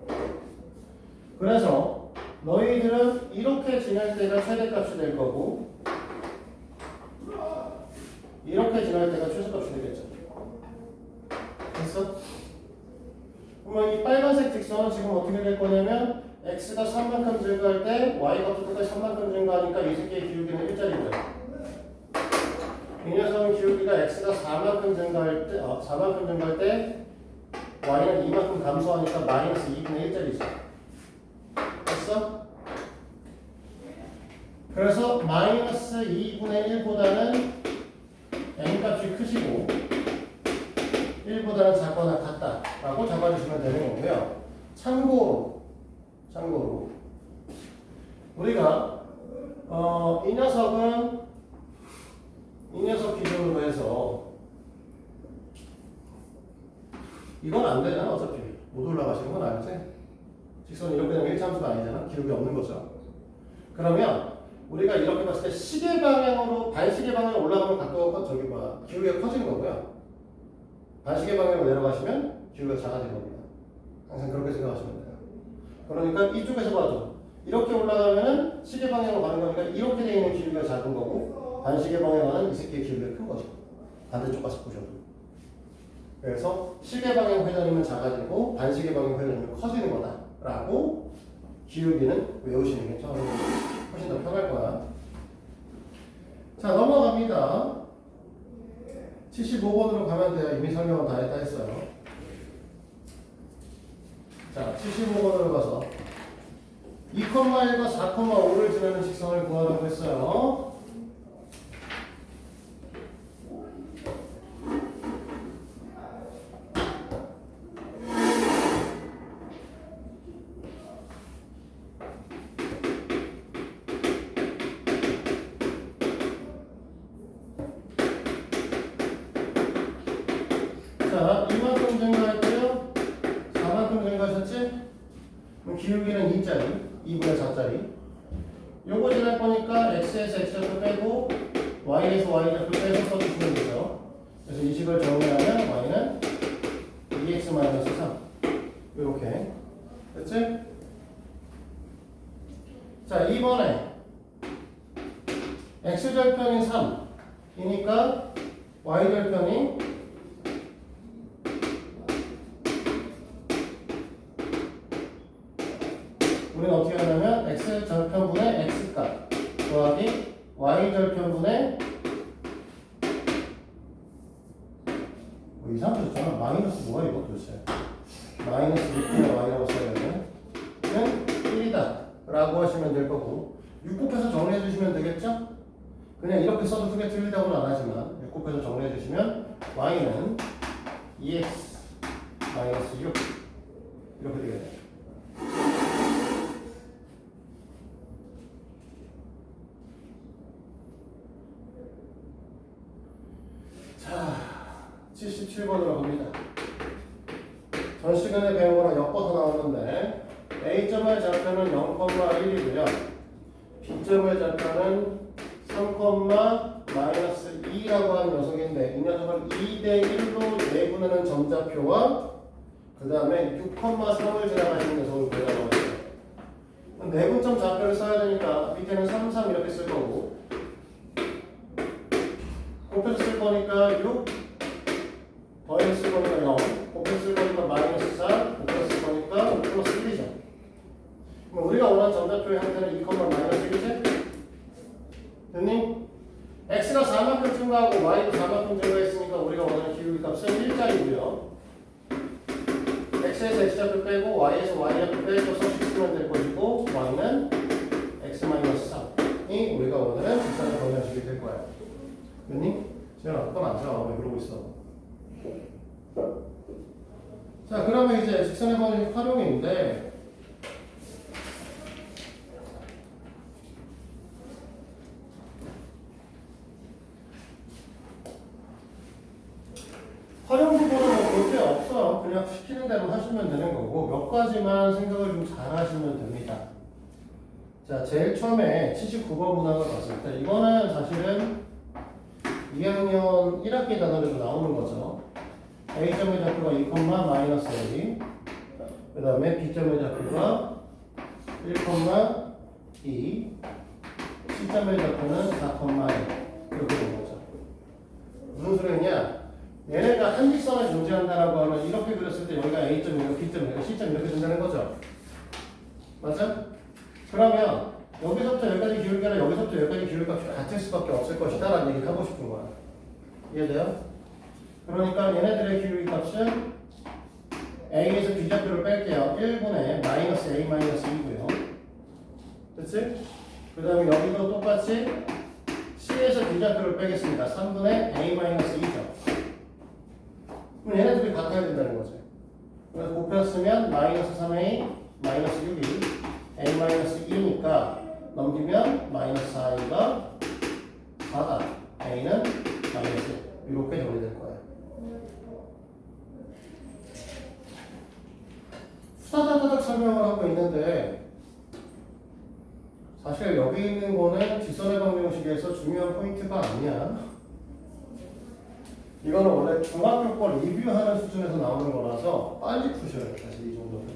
그래서 너희들은 이렇게 지날 때가 최대값이 될 거고 이렇게 지날 때가 최소값이 되겠죠. 됐어? 그러면 이 빨간색 직선은 지금 어떻게 될 거냐면 x가 3만큼 증가할 때 y가 똑같이 3만큼 증가하니까 이 새끼의 기울기는 1짜리고요. 이 녀석은 기울기가 x가 4만큼 증가할 때 4만큼 증가할 때 y는 2만큼 감소하니까 마이너스 2분의 1짜리죠. 됐어? 그래서 마이너스 2분의 1보다는 n값이 크시고 1보다는 작거나 같다라고 잡아주시면 되는 거고요. 참고로 우리가 이 녀석 기준으로 해서 이건 안 되잖아. 어차피 못 올라가시는 건 알지? 직선이 이렇게 되면 1참수가 아니잖아. 기록이 없는 거죠. 그러면 우리가 이렇게 봤을 때 시계 방향으로 반시계 방향으로 올라가면 각도가 저기 기울기가 커지는 거고요. 반시계 방향으로 내려가시면 기울기가 작아지는 겁니다. 항상 그렇게 생각하시면 돼요. 그러니까 이쪽에서 봐도 이렇게 올라가면은 시계 방향으로 가는 거니까 이렇게 되어 있는 기울기가 작은 거고 반시계 방향은 이 새끼의 기울기가 큰 거죠. 반대쪽 가서 보셔도. 그래서 시계 방향 회전이면 작아지고 반시계 방향 회전이면 커지는 거다라고 기울기는 외우시는 게 처음에 훨씬 더 편할 거야. 자, 넘어갑니다. 75번으로 가면 돼요. 이미 설명은 다 했다 했어요. 자, 75번으로 가서 2,1과 4,5를 지나는 직선을 구하라고 했어요. 자, 자, 이만큼 증가했고요. 4만큼 증가하셨지? 그럼 기울기는 2짜리, 2분의 4짜리. 요거 지날 거니까 x에서 x좌표 빼고 y에서 y좌표 빼서 써주시면 되죠. 그래서 이 식을 정리하면 y는 2x-3 이렇게 됐지? 자, 이번에 x절편이 3이니까 y절편이 우리는 어떻게 하냐면 x절편분의 x값 더하기 y절편분의 이상하게 썼잖아. 마이너스 뭐야 이거 도대체. 마이너스 6분의 y라고 써야 되면 1이다 라고 하시면 될 거고 6 곱해서 정리해 주시면 되겠죠? 그냥 이렇게 써도 크게 틀리다고는 안 하지만 6 곱해서 정리해 주시면 y는 2x 마이너스 6 이렇게 되겠네요. 자, 77번으로 갑니다. 전 시간에 배운 거랑 엮어서 나왔는데 A점의 좌표는 0,1이고요. B점의 좌표는 3,-2라고 하는 녀석인데 이 녀석을 2대1로 내분하는 점좌표와 그 다음에 6,3을 지나가시는 녀석을 구해라고 하죠. 내분점 좌표를 써야 되니까 밑에는 3, 3 이렇게 쓸 거고 곱해서 쓸 거니까 6 더해서 쓸 거니까 0 곱해서 쓸 거니까 마이너스 4 곱해서 쓸 거니까 플러스 1이죠. 그럼 우리가 원하는 점좌표의 형태는 2, 마이너스 1이지? 됐니? x가 4만큼 증가하고 y도 4만큼 증가했으니까 우리가 원하는 기울기 값은 1짜리고요. x에서 x좌표 빼고 y에서 y좌표 빼서 쓰면 될 것이고 y는 x-3이 우리가 원하는 직선의 방정식이 될 거야. 됐니? 지현아 그건 안 줘. 왜 그러고 있어? 자, 그러면 이제 직선의 방정식 활용인데 활용 부분은 뭐 볼 게 없어. 그냥 시키는 대로 하시면 되는 거고 몇 가지만 생각을 좀 잘 하시면 됩니다. 자, 제일 처음에 79번 문항을 봤을 때 이거는 사실은 2학년 1학기 단원에서 나오는 거죠. A점의 좌표가 2, -a 그 다음에 B점의 좌표가 1, 2 C점의 좌표는 4,1 이렇게 된 거죠. 무슨 소리냐? 얘네가 한 직선에 존재한다라고 하면 이렇게 그렸을 때 여기가 A점이고 B점이고 C점 이렇게 된다는 거죠. 맞아? 그러면 여기서부터 여기까지 기울기랑 여기서부터 여기까지 기울기 값이 같을 수밖에 없을 것이다 라는 얘기를 하고 싶은 거야. 이해돼요? 그러니까 얘네들의 기울기 값은 A에서 B좌표를 뺄게요. 1분의 마이너스 A 마이너스 2고요. 그치? 그 다음에 여기도 똑같이 C에서 B좌표를 빼겠습니다. 3분의 A 마이너스 2죠. 그럼 얘네들이 같아야 된다는 거죠. 그래서 곱했으면 마이너스 3A 마이너스 6이 A 마이너스 2니까 넘기면 마이너스 4A가 4다. A는 마이너스 이렇게 정리될 거예요. 후다다다닥 설명을 하고 있는데 사실 여기 있는 거는 직선의 방정식에서 중요한 포인트가 아니야. 이거는 원래 중학교 걸 리뷰하는 수준에서 나오는 거라서 빨리 푸셔야 돼. 사실 이 정도는.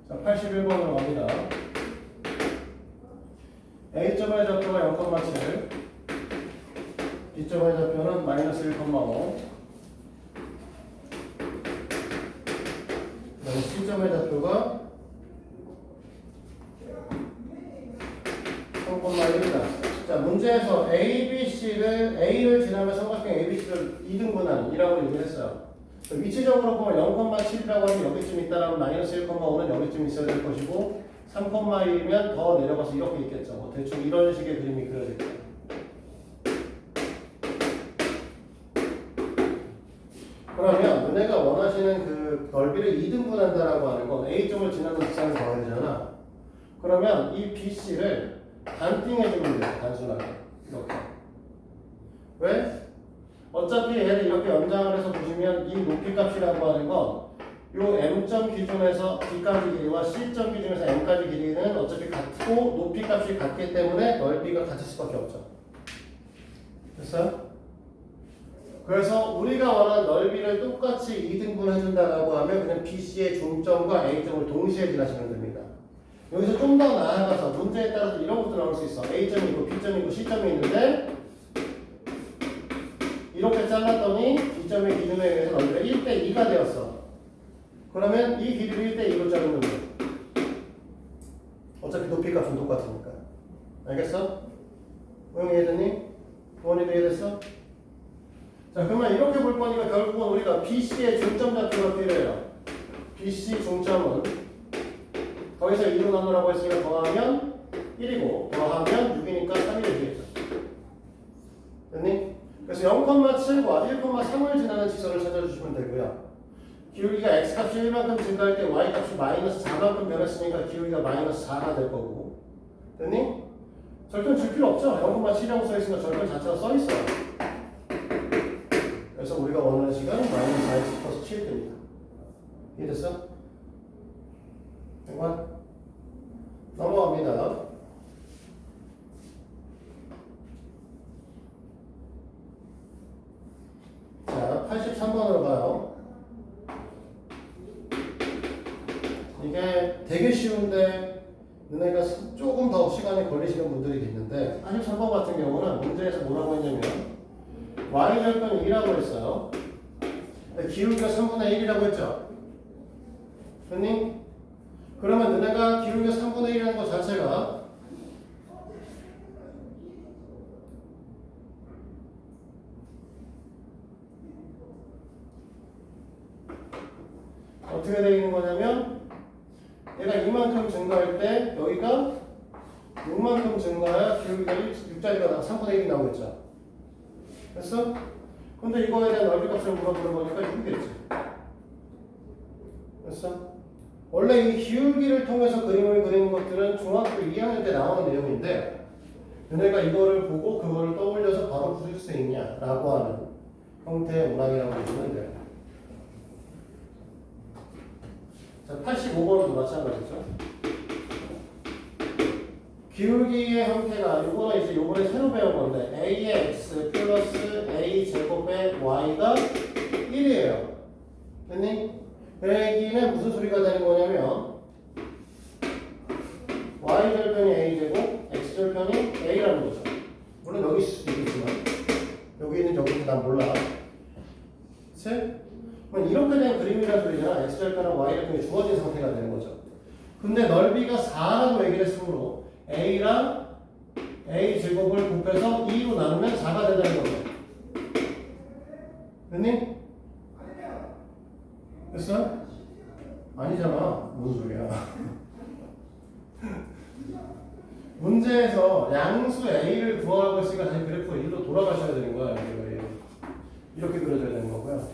자, 81번으로 갑니다. A점의 좌표가 0,7 B점의 좌표는 마이너스 1,5 그다음에 C점의 좌표가 3,1이다. 자, 문제에서 A, B, C를 A를 지나면 삼각형 A, B, C를 2등분한 2라고 얘기를 했어요. 위치적으로 보면 0,7이라고 하면 여기쯤 있다라면 마이너스 1,5는 여기쯤 있어야 될 것이고 3,1이면 더 내려가서 이렇게 있겠죠. 뭐 대충 이런 식의 그림이 그려질 거예요. 그러면 너네가 원하시는 그 넓이를 2등분한다라고 하는 건 A점을 지나는 직선을 더해야 되잖아. 그러면 이 BC를 반띵해주면 돼요. 단순하게. 이렇게. 왜? 어차피 얘를 이렇게 연장을 해서 보시면 이 높이 값이라고 하는 건 요 m점 기준에서 b까지 길이와 c점 기준에서 m까지 길이는 어차피 같고 높이 값이 같기 때문에 넓이가 같을 수밖에 없죠. 됐어요? 그래서 우리가 원하는 넓이를 똑같이 2등분 해준다라고 하면 그냥 BC의 중점과 A점을 동시에 지나시면 됩니다. 여기서 좀 더 나아가서 문제에 따라서 이런 것도 나올 수 있어. A점이 있고 B점이 있고 C점이 있는데 이렇게 잘랐더니 B점의 기준에 의해서 넓이가 1대2가 되었어. 그러면 이 길이를 1대2로 자르면 돼. 어차피 높이 값은 똑같으니까. 알겠어? 오영이 이해됐니? 원이도 이해됐어? 자, 그러면 이렇게 볼 거니까 결국은 우리가 BC의 중점 좌표가 필요해요. BC 중점은 거기서 2로 나누라고 했으니까 더하면 1이고 더하면 6이니까 3이 되겠죠. 됐니? 그래서 0,7과 1,3을 지나는 지점을 찾아주시면 되고요. 기울기가 x값이 1만큼 증가할 때 y값이 마이너스 4만큼 변했으니까 기울기가 마이너스 4가 될 거고. 됐니? 절편 줄 필요 없죠. 0,7이라고 써있으니까 절편 자체가 써있어요. 그래서 우리가 원하는 시간 마이너스 4x 플러스 7 됩니다. 이해됐어? 정말? 넘어갑니다. 자, 83번으로 가요. 이게 되게 쉬운데 너네가 조금 더 시간이 걸리시는 분들이 있는데 83번 같은 경우는 문제에서 뭐라고 했냐면 y절편 2라고 했어요. 근데 기울기가 3분의 1이라고 했죠. 됐니? 그러면 너네가 기울기가 3분의 1이라는 것 자체가 어떻게 되어 있는 거냐면 얘가 이만큼 증가할 때 여기가 6만큼 증가해야 기울기가 6짜리가 3분의 1이 나오겠죠. 됐어? 근데 이거에 대한 넓이 값을 물어보는 거니까 6이겠지. 됐어? 원래 이 기울기를 통해서 그림을 그리는 것들은 중학교 2학년 때 나오는 내용인데 너네가 이거를 보고 그거를 떠올려서 바로 풀 수 있냐라고 하는 형태의 문항이라고 보시면 돼요. 자, 85번도 마찬가지죠. 기울기의 형태가 이거는 이제 요번에 새로 배운 건데 a의 x 플러스 a 제곱의 y가 1이에요. 됐니? 그 얘기는 무슨 소리가 되는 거냐면 y절편이 a제곱 x절편이 a라는 거죠. 물론 여기 있을 수도 있겠지만 여기 있는 여기는 난 몰라. 그치? 그럼 이렇게 된 그림이라는 소리잖아. x절편하고 y절편이 주어진 상태가 되는 거죠. 근데 넓이가 4라고 얘기를 했으므로 a랑 a 제곱을 곱해서 2로 나누면 4가 된다는 거죠. 됐니? 됐어? 아니잖아. 무슨 소리야. 문제에서 양수 a를 구하라고 했으니까 다시 그래프가 1로 돌아가셔야 되는 거야. 이렇게 그려줘야 되는 거고요.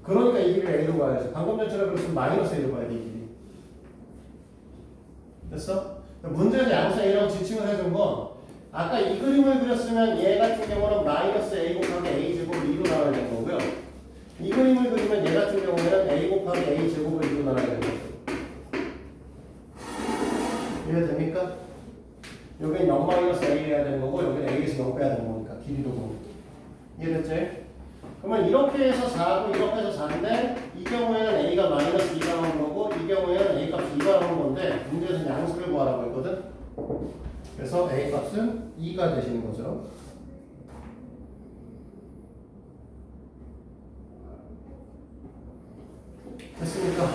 그러니까 이 길을 a로 가야지. 방금 전처럼 그랬으면 마이너스 a로 가야 돼, 이 길이. 됐어? 문제에서 양수 a라고 지칭을 해준 건 아까 이 그림을 그렸으면 얘 같은 경우는 마이너스 a 곱하기 a 제곱을 2로 나와야 되는 거고요. 이 그림을 그리면 얘 같은 경우에는 a 곱하기 a 제곱을 2로 나와야 되는 거죠. 이해됩니까? 여기는 0 마이너스 a 해야 되는 거고 여기는 a에서 0 빼야 되는 거니까 길이도 보니까. 이해됐지? 그러면 이렇게 해서 4고 이렇게 해서 4인데 이 경우에는 a가 마이너스 2가 나오는 거고 이 경우에는 a 값이 2가 나오는 건데 문제에서는 양수를 구하라고 했거든. 그래서 a 값은 2가 되시는 거죠. 됐습니까?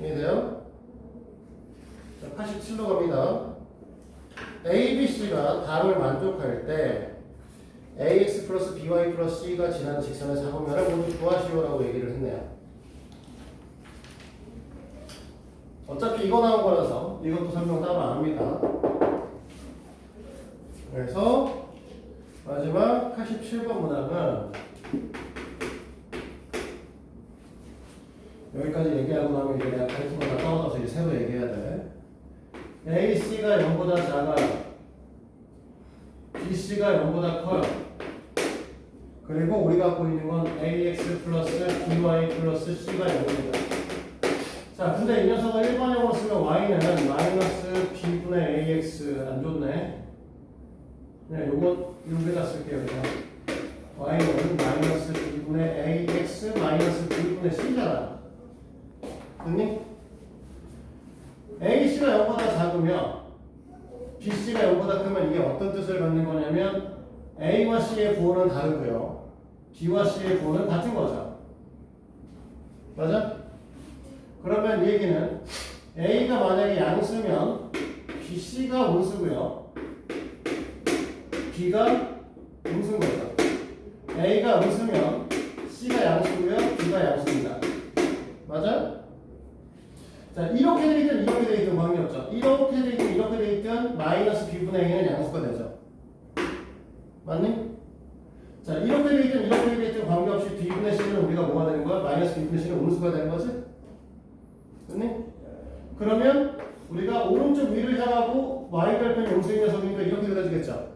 이해돼요? 자, 87로 갑니다. A, B, C가 답을 만족할 때 ax 플러스 by 플러스 c가 지나는 직선의 사분면을 모두 구하시오라고 얘기를 했네요. 어차피 이거 나온 거라서 이것도 설명 따로 안 합니다. 그래서 마지막 87번 문항은 여기까지 얘기하고 나면 이제 내가 가르친 거 다 떠나서 이제 새로 얘기해야 돼. AC가 0보다 작아요. BC가 0보다 커요. 그리고 우리가 갖고 있는 건 ax 플러스 by 플러스 c가 0입니다. 자, 근데 이 녀석을 일반형으로 쓰면 y는 마이너스 b분의 ax 안 좋네. 네, 요거 여기다 쓸게요. 그냥. y는 마이너스 b분의 ax 마이너스 b분의 c잖아. 됐니? ac가 0보다 작으면 bc가 0보다 크면 이게 어떤 뜻을 갖는 거냐면 a와 c의 부호는 다르고요. b와 c의 부호는 같은 거죠. 맞아? 그러면 이 얘기는 a가 만약에 양수면 bc가 음수고요. b가 음수인 거죠. a가 음수면 c가 양수고요. b가 양수입니다. 맞아? 자, 이렇게 돼 있든 이렇게 돼 있든 관계없죠. 이렇게 돼 있든 이렇게 돼 있든 마이너스 b분의 a는 양수가 되죠. 맞니? 자, 이렇게 돼 있든 이렇게 돼 있든 관계없이 b분의 c는 우리가 뭐가 되는 거야? 마이너스 b분의 c는 음수가 되는 거지? 맞니? 그러면 우리가 오른쪽 위를 향하고 y 별표는 음수인 녀석이니까 이렇게 그려지겠죠?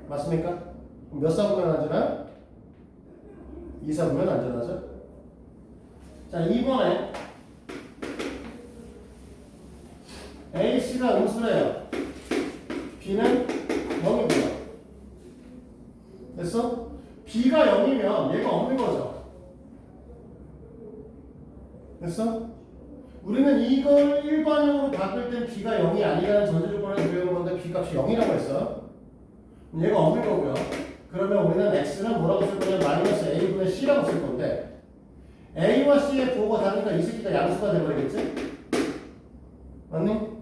맞습니까? 그럼 몇 사분면 안전하? 2사분면 안전하죠? 자, 이번에 AC가 음수래요. B는 0이고요. 됐어? B가 0이면 얘가 없는 거죠. 됐어? 우리는 이걸 일반형으로 바꿀 땐 B가 0이 아니라는 전제 조건을 적용한 건데 B 값이 0이라고 했어. 얘가 없는 거고요. 그러면 우리는 X는 뭐라고 쓸 거냐면 마이너스 A분의 C라고 쓸 건데 A와 C의 부호가 다르니까 이 새끼가 양수가 돼버리겠지? 맞니?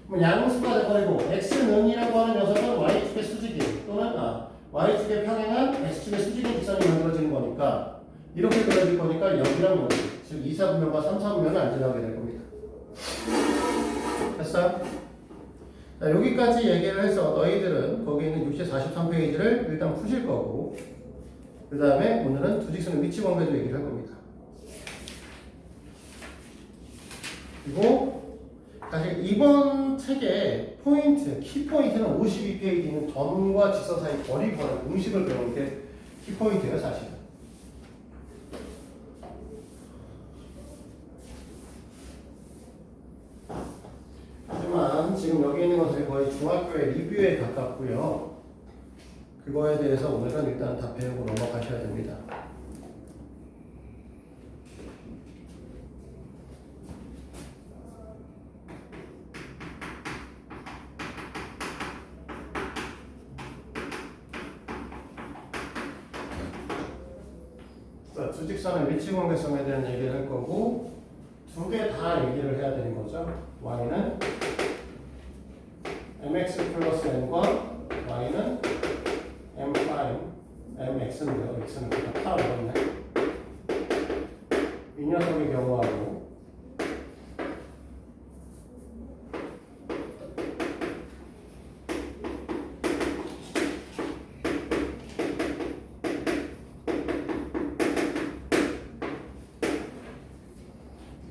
그럼 양수가 돼버리고 x는이라고 하는 녀석은 y축의 수직인 또는 y축의 평행한 x축의 수직인 직선이 만들어지는 거니까 이렇게 그려질 거니까 여기랑 여기 즉 2사분면과 3사분면은 안 지나게 될 겁니다. 됐어? 자, 여기까지 얘기를 해서 너희들은 거기 있는 643페이지를 일단 푸실 거고 그 다음에 오늘은 두 직선의 위치 관계도 얘기를 할 겁니다. 그리고 사실 이번 책의 포인트, 키포인트는 52페이지 있는 점과 직선 사이 거리 구하는 공식을 배우는 게 키포인트예요, 사실. 하지만 지금 여기 있는 것들이 거의 중학교의 리뷰에 가깝고요. 그거에 대해서 오늘은 일단 다 배우고 넘어가셔야 됩니다. 수직선의 위치 관계성에 대한 얘기를 할 거고 두 개 다 얘기를 해야 되는 거죠. y는 mx 플러스 n과 y는 m 프라임 mx인데요. x는 다 어렵네. 이 녀석의 경우하고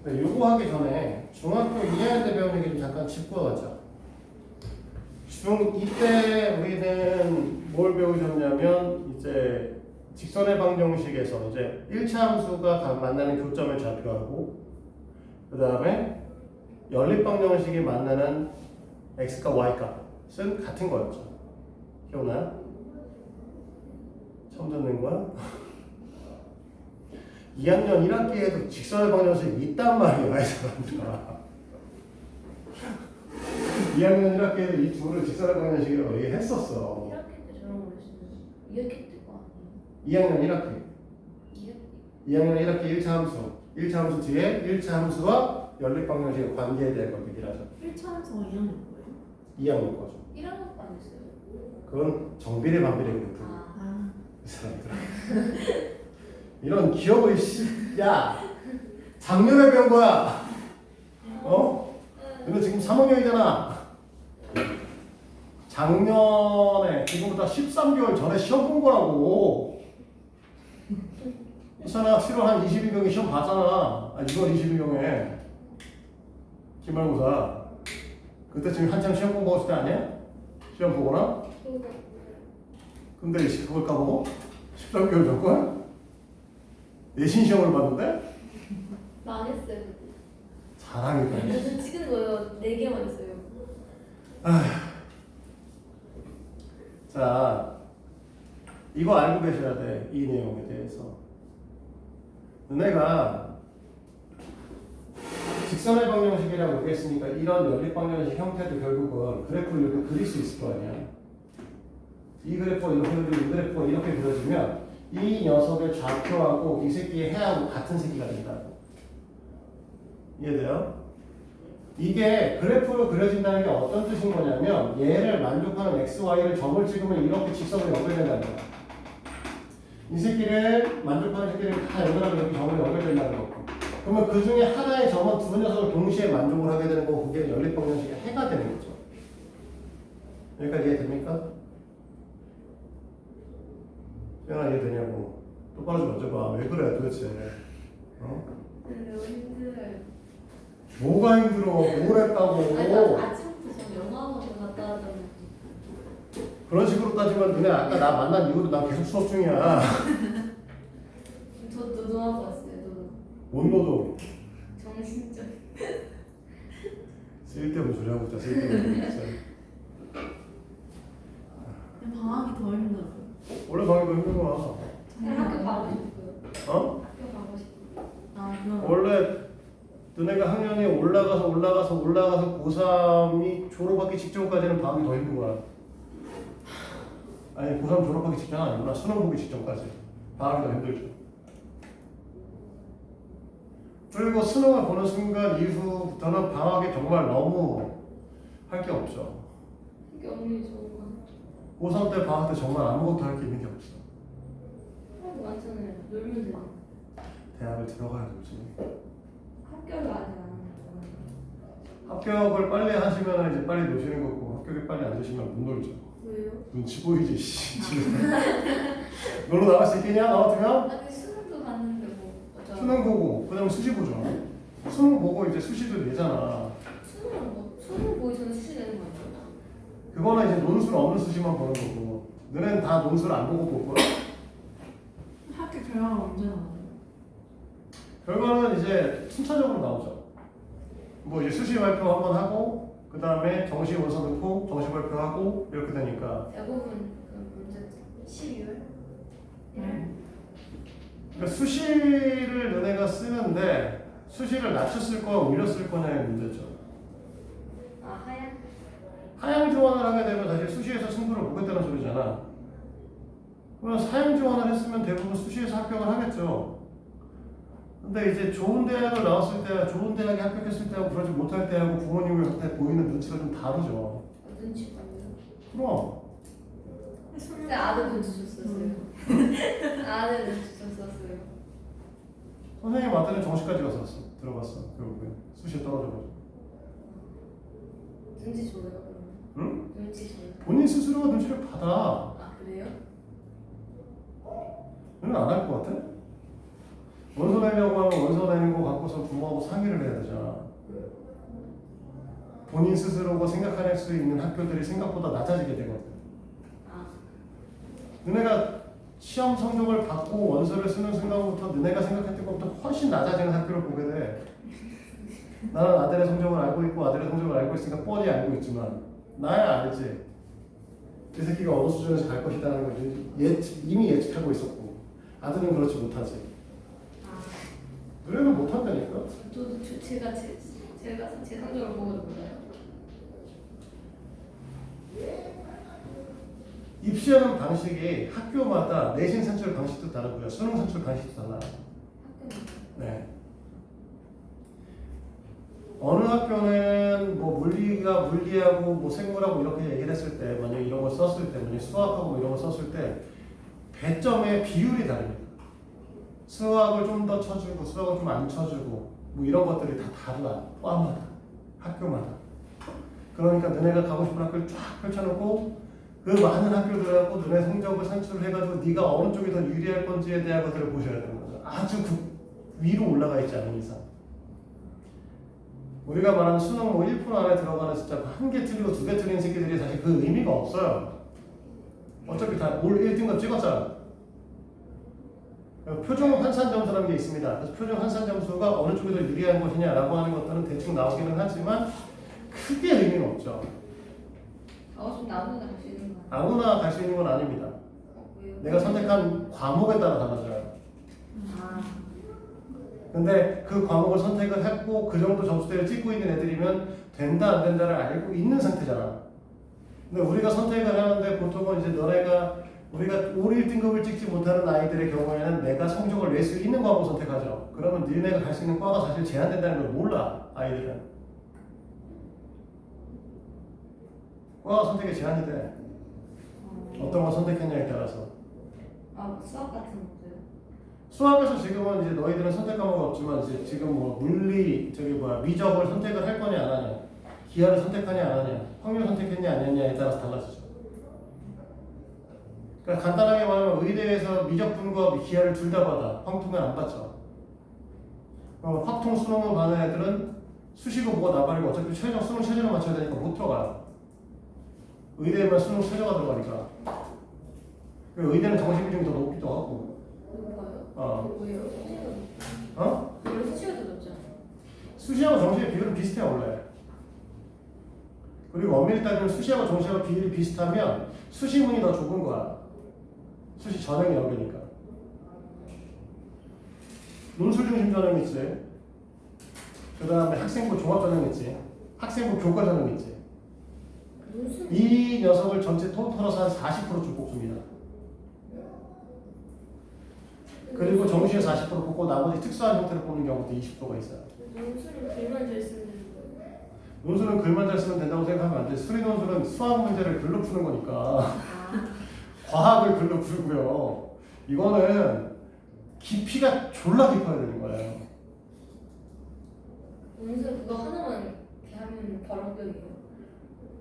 요거 하기 전에 중학교 2학년 때 배운 얘기 좀 잠깐 짚고 가자. 중2 때 우리는 뭘 배우셨냐면 이제 직선의 방정식에서 이제 1차 함수가 만나는 교점의 좌표하고 그 다음에 연립 방정식이 만나는 x과 y 값은 같은 거였죠. 기억나요? 처음 듣는 거야? 2학년 1학기에도 직선의 방정식이 있단 말이야, 이 사람들아. 2학년 1학기에도 이 둘을 직선의 방정식이라고 얘기했었어. 1학기 때 저런 걸 했으면 2학기 때거 아니에요? 2학년 1학기. 2학년 1학기 1차 함수. 1차 함수 뒤에 1차 함수와 연립 방정식의 관계에 대한 걸 얘기를 하죠. 1차 함수가 2학년 거예요? 2학년 거죠. 1학년 거 아니었어요? 그건 정비례 반비례 그룹. 아, 이 사람들아. 이런 기억을 야 작년에 배운 거야. 어? 너 지금 3학년이잖아. 작년에 지금부터 13개월 전에 시험 본 거라고. 있잖아. 7월 한 20일경에 시험 봤잖아. 6월 20일경에 기말고사. 그때 지금 한참 시험 공부했을 때 아니야? 시험 보거나? 근데 그걸 까먹어? 13개월 전걸? 내신 시험을 봤는데? 망했어요. 자랑이다. 저 찍은 거요 4개만 했어요. 자, 이거 알고 계셔야 돼. 이 내용에 대해서. 너네가 직선의 방정식이라고 얘기했으니까 이런 연립 방정식 형태도 결국은 그래프를 이렇게 그릴 수 있을 거 아니야. 이 그래프가 이렇게 그리고 이 그래프가 이렇게 그려지면 이 녀석의 좌표하고 이 새끼의 해하고 같은 새끼가 된다고. 이해돼요? 이게 그래프로 그려진다는 게 어떤 뜻인 거냐면 얘를 만족하는 x, y를 점을 찍으면 이렇게 직선으로 연결된다는 거야. 이 새끼를 만족하는 새끼를 다 연결하면 여기 점으로 연결된다는 거고. 그러면 그 중에 하나의 점은 두 녀석을 동시에 만족을 하게 되는 거고 그게 연립방정식의 해가 되는 거죠. 여기까지 이해됩니까? 태연아 이해되냐고. 똑바로 좀 어쩌봐. 왜 그래 도대체. 어? 너무 힘들어요. 뭐가 힘들어? 뭘 했다고. 아니, 나 아침부터 저 영화관에 갔다 왔잖아요. 그런 식으로 따지면 너네 아까 나 만난 이후로 난 계속 수업 중이야. 저 노동하고 왔어요. 노동. 뭔 노동? 정신적. 쓸데없는 소리 하고 있다. 쓸데없는 진짜. 방학이 더 힘들어. 원래 방이 더 힘든 거야. 학교 가고 싶어요. 어? 학교 가고 싶어요. 아, 그럼. 원래 너네가 학년이 올라가서 고3이 졸업하기 직전까지는 방이 더 힘든 거야. 아니 고3 졸업하기 직전 아니구나. 수능 보기 직전까지 방학이 더 힘들죠. 그리고 수능을 보는 순간 이후부터는 방학이 정말 너무 할 게 없죠. 이게 언니 좋은 거. 고3 때 방학 때 정말 아무것도 할 게 있는 게 없어. 하고 많잖아요. 놀면 돼요. 대학을 들어가야 되지. 학교를 아직 안 하는 합격을 빨리 하시면 이제 빨리 노시는 거고 합격이 빨리 안 되시면 못 놀죠. 왜요? 눈치 보이지 씨. 놀러 나갈 수 있겠냐? 나 같으면? 아니 수능도 갔는데 뭐 어쩌 수능 보고 그다음에 수시 보죠. 수능 보고 이제 수시도 내잖아. 수능 보기 전에 수시 내는 거 아니에요? 그거는 이제 논술 없는 수시만 보는 거고 너네는 다 논술 안 보고 볼 거야. 학교 결과가 언제 나와요? 결과는 이제 순차적으로 나오죠. 뭐 이제 수시 발표 한번 하고 그 다음에 정시 원서 넣고 정시 발표하고 이렇게 되니까 대부분 그 문제 12월? 네. 그러니까 수시를 너네가 쓰는데 수시를 낮췄을 거야 올렸을 거냐의 문제죠. 아 하얀? 하향 지원을 하게 되면 사실 수시에서 승부를 보겠다는 소리잖아. 그러면 하향 지원을 했으면 대부분 수시에서 합격을 하겠죠. 근데 이제 좋은 대학을 나왔을 때, 좋은 대학에 합격했을 때하고 그러지 못할 때하고 부모님한테 보이는 눈치가 좀 다르죠. 눈치 봐요. 그럼 근데 아들 눈치 줬었어요. 아들 눈치 줬었어요. 선생님 아들은 정시까지 갔었어. 들어갔어. 결국엔 수시에 떨어져가지고. 눈치 줘요 그러면? 응? 눈치 줘요. 본인 스스로가 눈치를 받아. 아 그래요? 너는 안 할 것 같아? 원서 내려고 하면 원서 내는 거 갖고서 부모하고 상의를 해야 되잖아. 본인 스스로가 생각할 수 있는 학교들이 생각보다 낮아지게 되거든. 아 너네가 시험 성적을 받고 원서를 쓰는 순간부터 너네가 생각했던 것보다 훨씬 낮아지는 학교를 보게 돼. 나는 아들의 성적을 알고 있고 아들의 성적을 알고 있으니까 뻔히 알고 있지만 나야 알지. 이 새끼가 어느 수준에서 갈 것이라는 걸 이미 예측하고 있었고 아들은 그렇지 못하지. 너네는 못한다니까. 저도 제가 제 성적을 보고도 몰라요. 입시하는 방식이 학교마다 내신 산출 방식도 다르고요. 수능 산출 방식도 달라요. 학교는 네. 어느 학교는 뭐 물리하고 뭐 생물하고 이렇게 얘기를 했을 때 만약 이런 걸 썼을 때 만약 수학하고 뭐 이런 걸 썼을 때 배점의 비율이 다릅니다. 수학을 좀 더 쳐주고 수학을 좀 안 쳐주고 뭐 이런 것들이 다 달라. 과마다 학교마다. 그러니까 너네가 가고 싶은 학교를 쫙 펼쳐놓고 그 많은 학교들하고 너네 성적을 산출을 해가지고 네가 어느 쪽이 더 유리할 건지에 대한 것들을 보셔야 되는 거죠. 아주 위로 올라가 있지 않은 이상. 우리가 말하는 수능 뭐 1% 안에 들어가는 숫자 한 개 틀리고 두 개 틀린 새끼들이 사실 그 의미가 없어요. 어차피 다 올 1등급 찍었잖아. 표준 환산 점수라는 게 있습니다. 그래서 표준 환산 점수가 어느 쪽이 더 유리한 것이냐라고 하는 것들은 대충 나오기는 하지만 크게 의미는 없죠. 좀 아무나 갈 수 있는 거 아니야? 아무나 갈 수 있는 건 아닙니다. 왜요? 내가 선택한 과목에 따라 달라져요. 아, 근데 그 과목을 선택을 했고 그 정도 점수대를 찍고 있는 애들이면 된다 안 된다를 알고 있는 상태잖아. 근데 우리가 선택을 하는데 보통은 이제 우리가 올 1등급을 찍지 못하는 아이들의 경우에는 내가 성적을 낼 수 있는 과목을 선택하죠. 그러면 너네가 갈 수 있는 과가 사실 제한된다는 걸 몰라, 아이들은. 과 선택에 제한이 돼. 어떤 걸 선택했냐에 따라서. 수학 같은 것도요? 수학에서 지금은 이제 너희들은 선택 과목은 없지만 이제 지금 뭐 물리 미적을 선택을 할 거냐 안 하냐, 기하를 선택하냐 안 하냐, 확률 선택했냐 안 했냐에 따라서 달라지죠. 그러니까 간단하게 말하면 의대에서 미적분과 기하를 둘 다 받아. 확통은 안 받죠. 확통 수능을 받는 애들은 수시고 뭐가 나발이고 어차피 수능 최저를 맞춰야 되니까 못 들어가요. 의대에만 수능 최저가 들어가니까. 의대는 정시 비중이 더 높기도 하고. 누가요? 왜요? 수시가 어? 원래 수시가 더 높잖아. 수시하고 정시의 비율은 비슷해 원래. 그리고 엄밀히 따지면 수시하고 정시하고 비율이 비슷하면 수시문이 더 좁은 거야. 수시 전형이 연계니까. 논술 중심 전형 있지. 그 다음에 학생부 종합 전형 있지. 학생부 교과 전형 있지. 이 녀석을 전체 통틀어서 한 40%쯤 뽑습니다. 그리고 정시에 40% 뽑고 나머지 특수한 형태로 뽑는 경우도 20%가 있어요. 논술은 글만 잘 쓰는 거예요? 논술은 글만 잘 쓰면 된다고 생각하면 안 돼. 수리 논술은 수학 문제를 글로 푸는 거니까 과학을 글로 풀고요. 이거는 깊이가 졸라 깊어야 되는 거예요. 논술 그거 하나만 이렇게 하면 바로 합격이에요?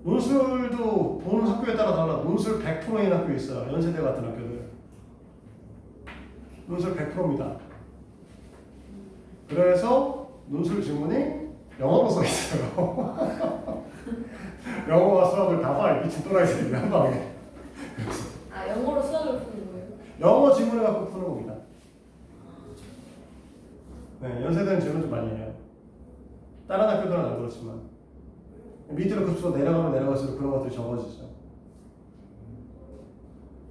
논술도 보는 학교에 따라 달라. 논술 100%인 학교 있어요. 연세대 같은 학교들. 논술 100%입니다. 그래서 논술 지문이 영어로 써 있어요. 영어와 수학을 다 봐. 미친 또라이들이 한 방에. 영어로 수학을 푸는 거예요? 영어 지문을 갖고 푸는 겁니다. 네, 연세대는 지문 좀 많이 해요. 다른 학교들은 안 그렇지만 밑으로 급수가 내려가면 내려갈수록 그런 것들이 적어지죠.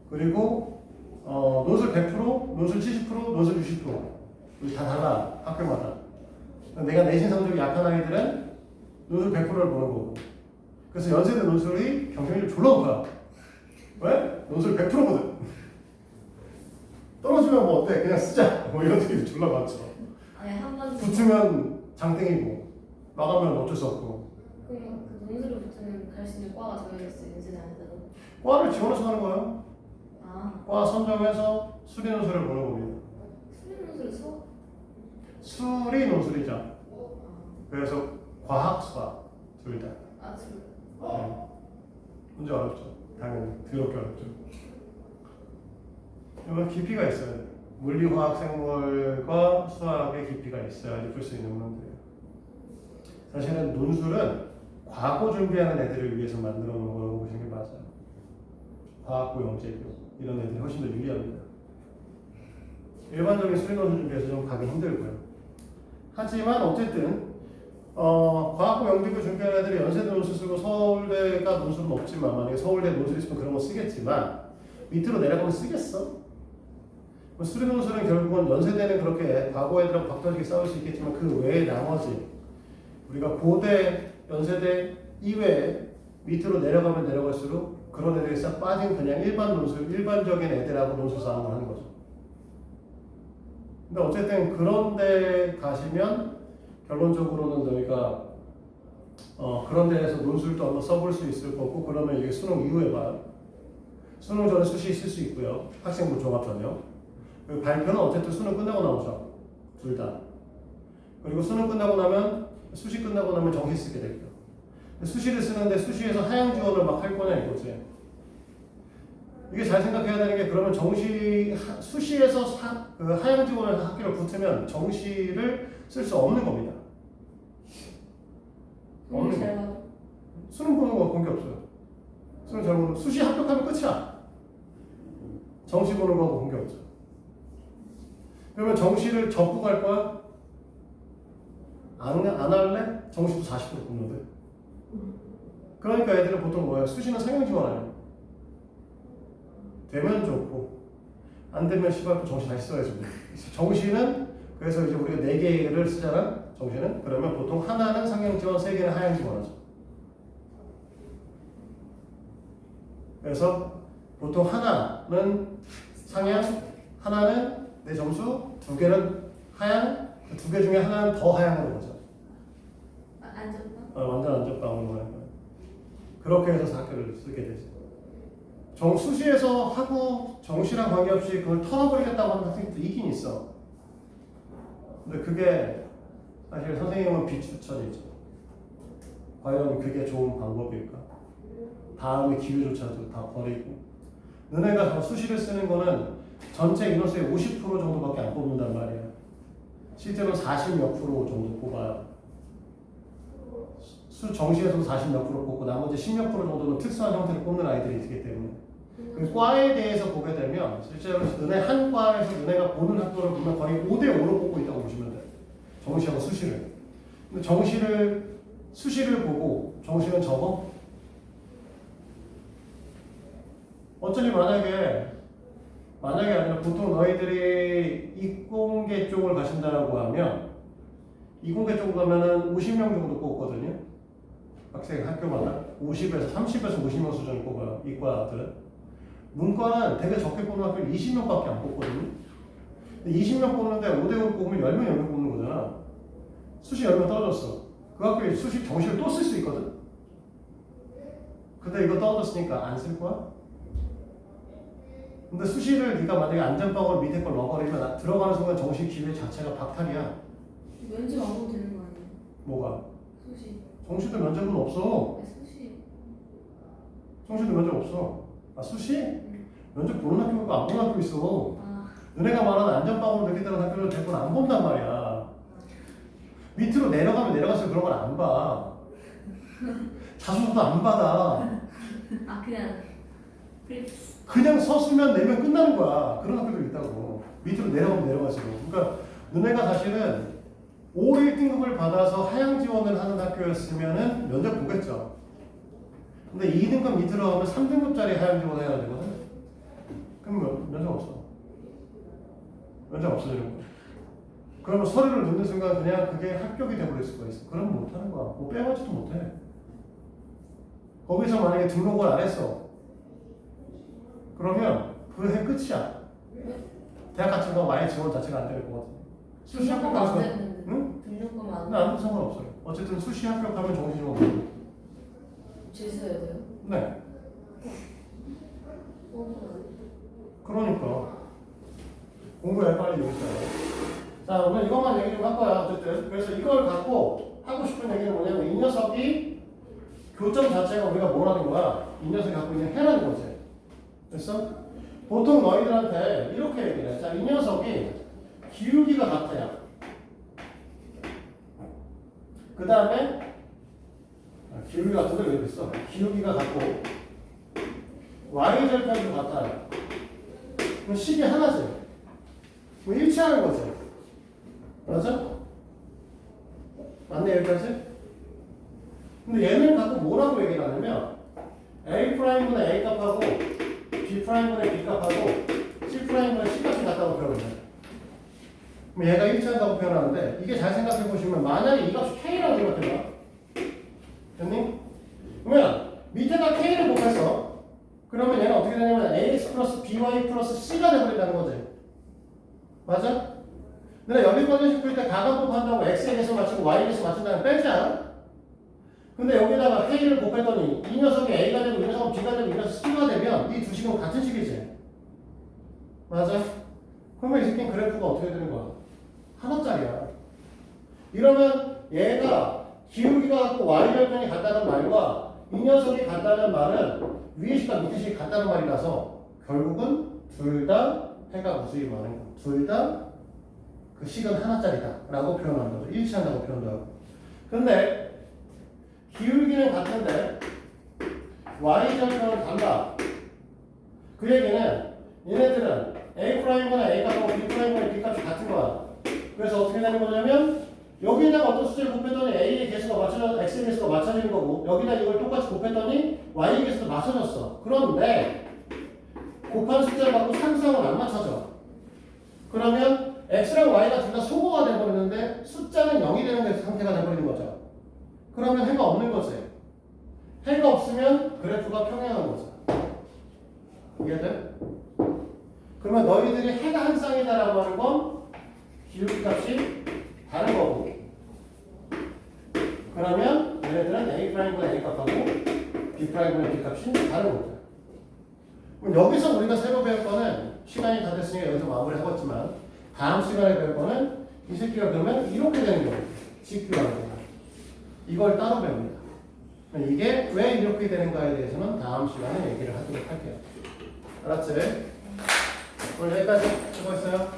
그리고 논술 100%, 논술 70%, 논술 60%. 다 달라, 학교마다. 내가 내신 성적이 약한 아이들은 논술 100%를 보는 거고. 그래서 연세대 논술이 경쟁률이 졸라 높아. 왜? 논술 100%거든. 떨어지면 뭐 어때? 그냥 쓰자. 뭐 이런 되게 졸라 많죠. 한번 붙으면 장땡이고, 나가면 어쩔 수 없고. 그럼 그 논술을 붙으면 갈 수 있는 과가 정해졌어요? 연세대 안에서도? 과를 지원해서 하는 거예요. 과 선정해서 수리 논술을 보는 겁니다. 수리 논술은 수학? 수리 논술이죠. 그래서 과학, 수학 둘 다. 네. 문제 어렵죠. 당연히 더럽게 어렵죠. 이건 깊이가 있어요. 물리, 화학, 생물과 수학의 깊이가 있어야지 풀 수 있는 문제예요. 사실은 논술은 과거 준비하는 애들을 위해서 만들어 놓은 거라고 보시는 게 맞아요. 과학고, 영재고 이런 애들이 훨씬 더 유리합니다. 일반적인 수리 논술 준비해서 좀 가기 힘들고요. 하지만 어쨌든 과학고, 영재고 준비하는 애들이 연세대 논술 쓰고 서울대가 논술은 없지만 만약에 서울대 논술 있으면 그런 거 쓰겠지만 밑으로 내려가면 쓰겠어? 수리 논술은 결국은 연세대는 그렇게 과거 애들하고 박터지게 싸울 수 있겠지만 그 외에 나머지 우리가 고대, 연세대 이외에 밑으로 내려가면 내려갈수록 그런 애들이 싹 빠진 그냥 일반 논술, 일반적인 애들하고 논술 싸움을 하는 거죠. 근데 어쨌든 그런 데 가시면 결론적으로는 저희가 그런 데에서 논술도 한번 써볼 수 있을 거고 그러면 이게 수능 이후에 봐요. 수능 전에 수시 쓸 수 있고요. 학생부 종합 전형. 그리고 발표는 어쨌든 수능 끝나고 나오죠. 둘 다. 그리고 수능 끝나고 나면 수시 끝나고 나면 정시 쓰게 되고요. 수시를 쓰는데 수시에서 하향 지원을 막 할 거냐 이거지. 이게 잘 생각해야 되는 게 그러면 수시에서 하향 지원을 학교를 붙으면 정시를 쓸 수 없는 겁니다. 없는 거. 수능 보는 거 관계 없어요. 수능 잘 보는 수시 합격하면 끝이야. 정시 보는 거하고 관계 없죠. 그러면 정시를 접고 갈 거야? 안 할래? 정시도 40% 뽑는데. 그러니까 애들은 보통 뭐야? 수시는 상향 지원하냐? 되면 좋고 안 되면 시발 정시 다시 써야지. 정시는 그래서 이제 우리가 4개를 쓰잖아. 정시는 그러면 보통 하나는 상향 지원, 3개는 하향 지원하죠. 그래서 보통 하나는 상향, 하나는 내 점수, 2개는 하향, 그 2개 중에 하나는 더 하향으로 보자. 안전빵? 완전 안전빵으로 하는 거야. 그렇게 해서 학교를 쓰게 되지. 수시에서 하고 정시랑 관계없이 그걸 털어버리겠다고 하는 학생도 있긴 있어. 근데 그게 사실 선생님은 비추천이죠. 과연 그게 좋은 방법일까? 다음의 기회조차도 다 버리고. 너네가 수시를 쓰는 거는 전체 인원수의 50% 정도밖에 안 뽑는단 말이야. 실제로 40몇 프로 정도 뽑아요. 정시에서도 40몇 프로 뽑고 나머지 10몇 프로 정도는 특수한 형태로 뽑는 아이들이 있기 때문에 그 과에 대해서 보게 되면 실제로 너네 한 과에서 너네가 보는 학교를 보면 거의 5대5로 뽑고 있다고 보시면 돼. 정시하고 수시를. 근데 수시를 보고 정시는 적어? 어차피 만약에 아니라 보통 너희들이 이공계 쪽을 가신다라고 하면 이공계 쪽 가면은 50명 정도 뽑거든요. 학생 학교마다 50에서 30에서 50명 수준을 뽑아요. 이과들은. 문과는 되게 적게 뽑는 학교는 20명밖에 안 뽑거든요. 20명 뽑는데 5대5 뽑으면 10명, 10명 뽑는 거잖아. 수시 10명 떨어졌어. 그 학교에 수시 정시를 또 쓸 수 있거든. 근데 이거 떨어졌으니까 안 쓸 거야? 근데 수시를 네가 만약에 안전빵으로 밑에 걸 넣어버리면 들어가는 순간 정시 기회 자체가 박탈이야. 면접 안 보면 되는 거 아니에요? 뭐가? 수시. 정시도 면접은 없어. 수시. 정시도 면접 없어. 아 수시? 면접 보는 학교가 안 보는 학교 있어. 너네가 말하는 안전빵으로 넣겠다는 학교를 대부분 안 본단 말이야. 밑으로 내려가면 내려갈수록 그런 걸 안 봐. 자소서도 안 받아. 그냥 프리프스. 그냥 서수면 내면 끝나는 거야. 그런 학교도 있다고. 밑으로 내려가면 내려갈수록. 그러니까 너네가 사실은 5, 1등급을 받아서 하향 지원을 하는 학교였으면은 면접 보겠죠. 근데 2등급 밑으로 가면 3등급짜리 하향 지원 해야 되거든. 그럼 면접 없어. 면접 없어지는 거야. 그러면 서류를 넣는 순간 그냥 그게 합격이 돼버릴 수가 있어. 그러면 못하는 거야. 뭐 빼가지도 못해. 거기서 만약에 등록을 안 했어. 그러면 그 해 끝이야. 대학 같은 거 아예 지원 자체가 안 될 것 같아. 수시 합격하면서 응? 등록금 안 근데 아무 상관없어요. 어쨌든 수시 합격하면 정시 지원 받고. 제수해야 돼요? 네. 그러니까 공부해 빨리 여기 있잖아. 자 오늘 이것만 얘기 좀 할 거야. 어쨌든 그래서 이걸 갖고 하고 싶은 얘기는 뭐냐면 이 녀석이 교점 자체가 우리가 뭐라는 거야? 이 녀석이 갖고 있는 해라는 거지. 됐어? 보통 너희들한테 이렇게 얘기를 해. 자, 이 녀석이 기울기가 같아요. 그 다음에 기울기 같은데 왜 이렇게 써? 기울기가 같고 y절편도 같아요. 그럼 식이 하나지. 뭐 일치하는 거지. 맞아? 맞네 여기까지? 근데 얘는 갖고 뭐라고 얘기를 하냐면 A'분의 A 값하고 B'분의 B 값하고 C'분의 C 값이 같다고 표현을 해. 그럼 얘가 일치한다고 표현하는데 이게 잘 생각해 보시면 만약에 이 값이 K라고 생각해봐. 됐니? 그러면 밑에다 K를 곱했어. 그러면 얘는 어떻게 되냐면 AX 플러스 BY 플러스 C가 되버린다는 거지. 맞아? 근데 연립관계식 풀 때 가감법한다고 X에 대해서 맞추고 Y에 대해서 맞춘다면 빼지 않아? 근데 여기다가 K를 곱했더니 이 녀석이 A가 되고 이 녀석은 B가 되고 이 녀석이 C가 되면 이 두 식은 같은 식이지. 맞아? 그러면 이 새끼는 그래프가 어떻게 되는 거야? 하나짜리야. 이러면 얘가 기울기가 같고 Y절편이 같다는 말과 이 녀석이 같다는 말은 위의 식과 밑의 식이 같다는 말이라서 결국은 둘 다 해가 무수히 많은 거. 둘 다 그 식은 하나짜리다 라고 표현하는 거죠. 일치한다고 표현도 하고. 근데 기울기는 같은데 Y절편은 달라. 그 얘기는 얘네들은 A 프라임과 A 값하고 B 프라임과 B 값이 같은 거야. 그래서 어떻게 되는 거냐면 여기에다가 어떤 숫자를 곱했더니 A의 개수가 맞춰져, X의 개수가 맞춰지는 거고 여기다 이걸 똑같이 곱했더니 Y의 개수도 맞춰졌어. 그런데 곱한 숫자를 갖고 상수항은 안 맞춰져. 그러면 X랑 Y가 둘 다 소거가 돼버리는데 숫자는 0이 되는 상태가 돼버리는 거죠. 그러면 해가 없는 거지. 해가 없으면 그래프가 평행한 거죠. 이해돼? 그러면 너희들이 해가 한 쌍이다라고 하는 건 기울기 값이 다른 거고. 그러면 얘네들은 A'과 A 값하고 B'과 B 값이 다른 거죠. 그럼 여기서 우리가 새로 배울 거는 시간이 다 됐으니까 여기서 마무리 해봤지만 다음 시간에 배울 거는 이 새끼가 그러면 이렇게 되는 거예요. 직교하는 거예요. 이걸 따로 배웁니다. 이게 왜 이렇게 되는가에 대해서는 다음 시간에 얘기를 하도록 할게요. 알았지? 오늘 여기까지 수고했어요.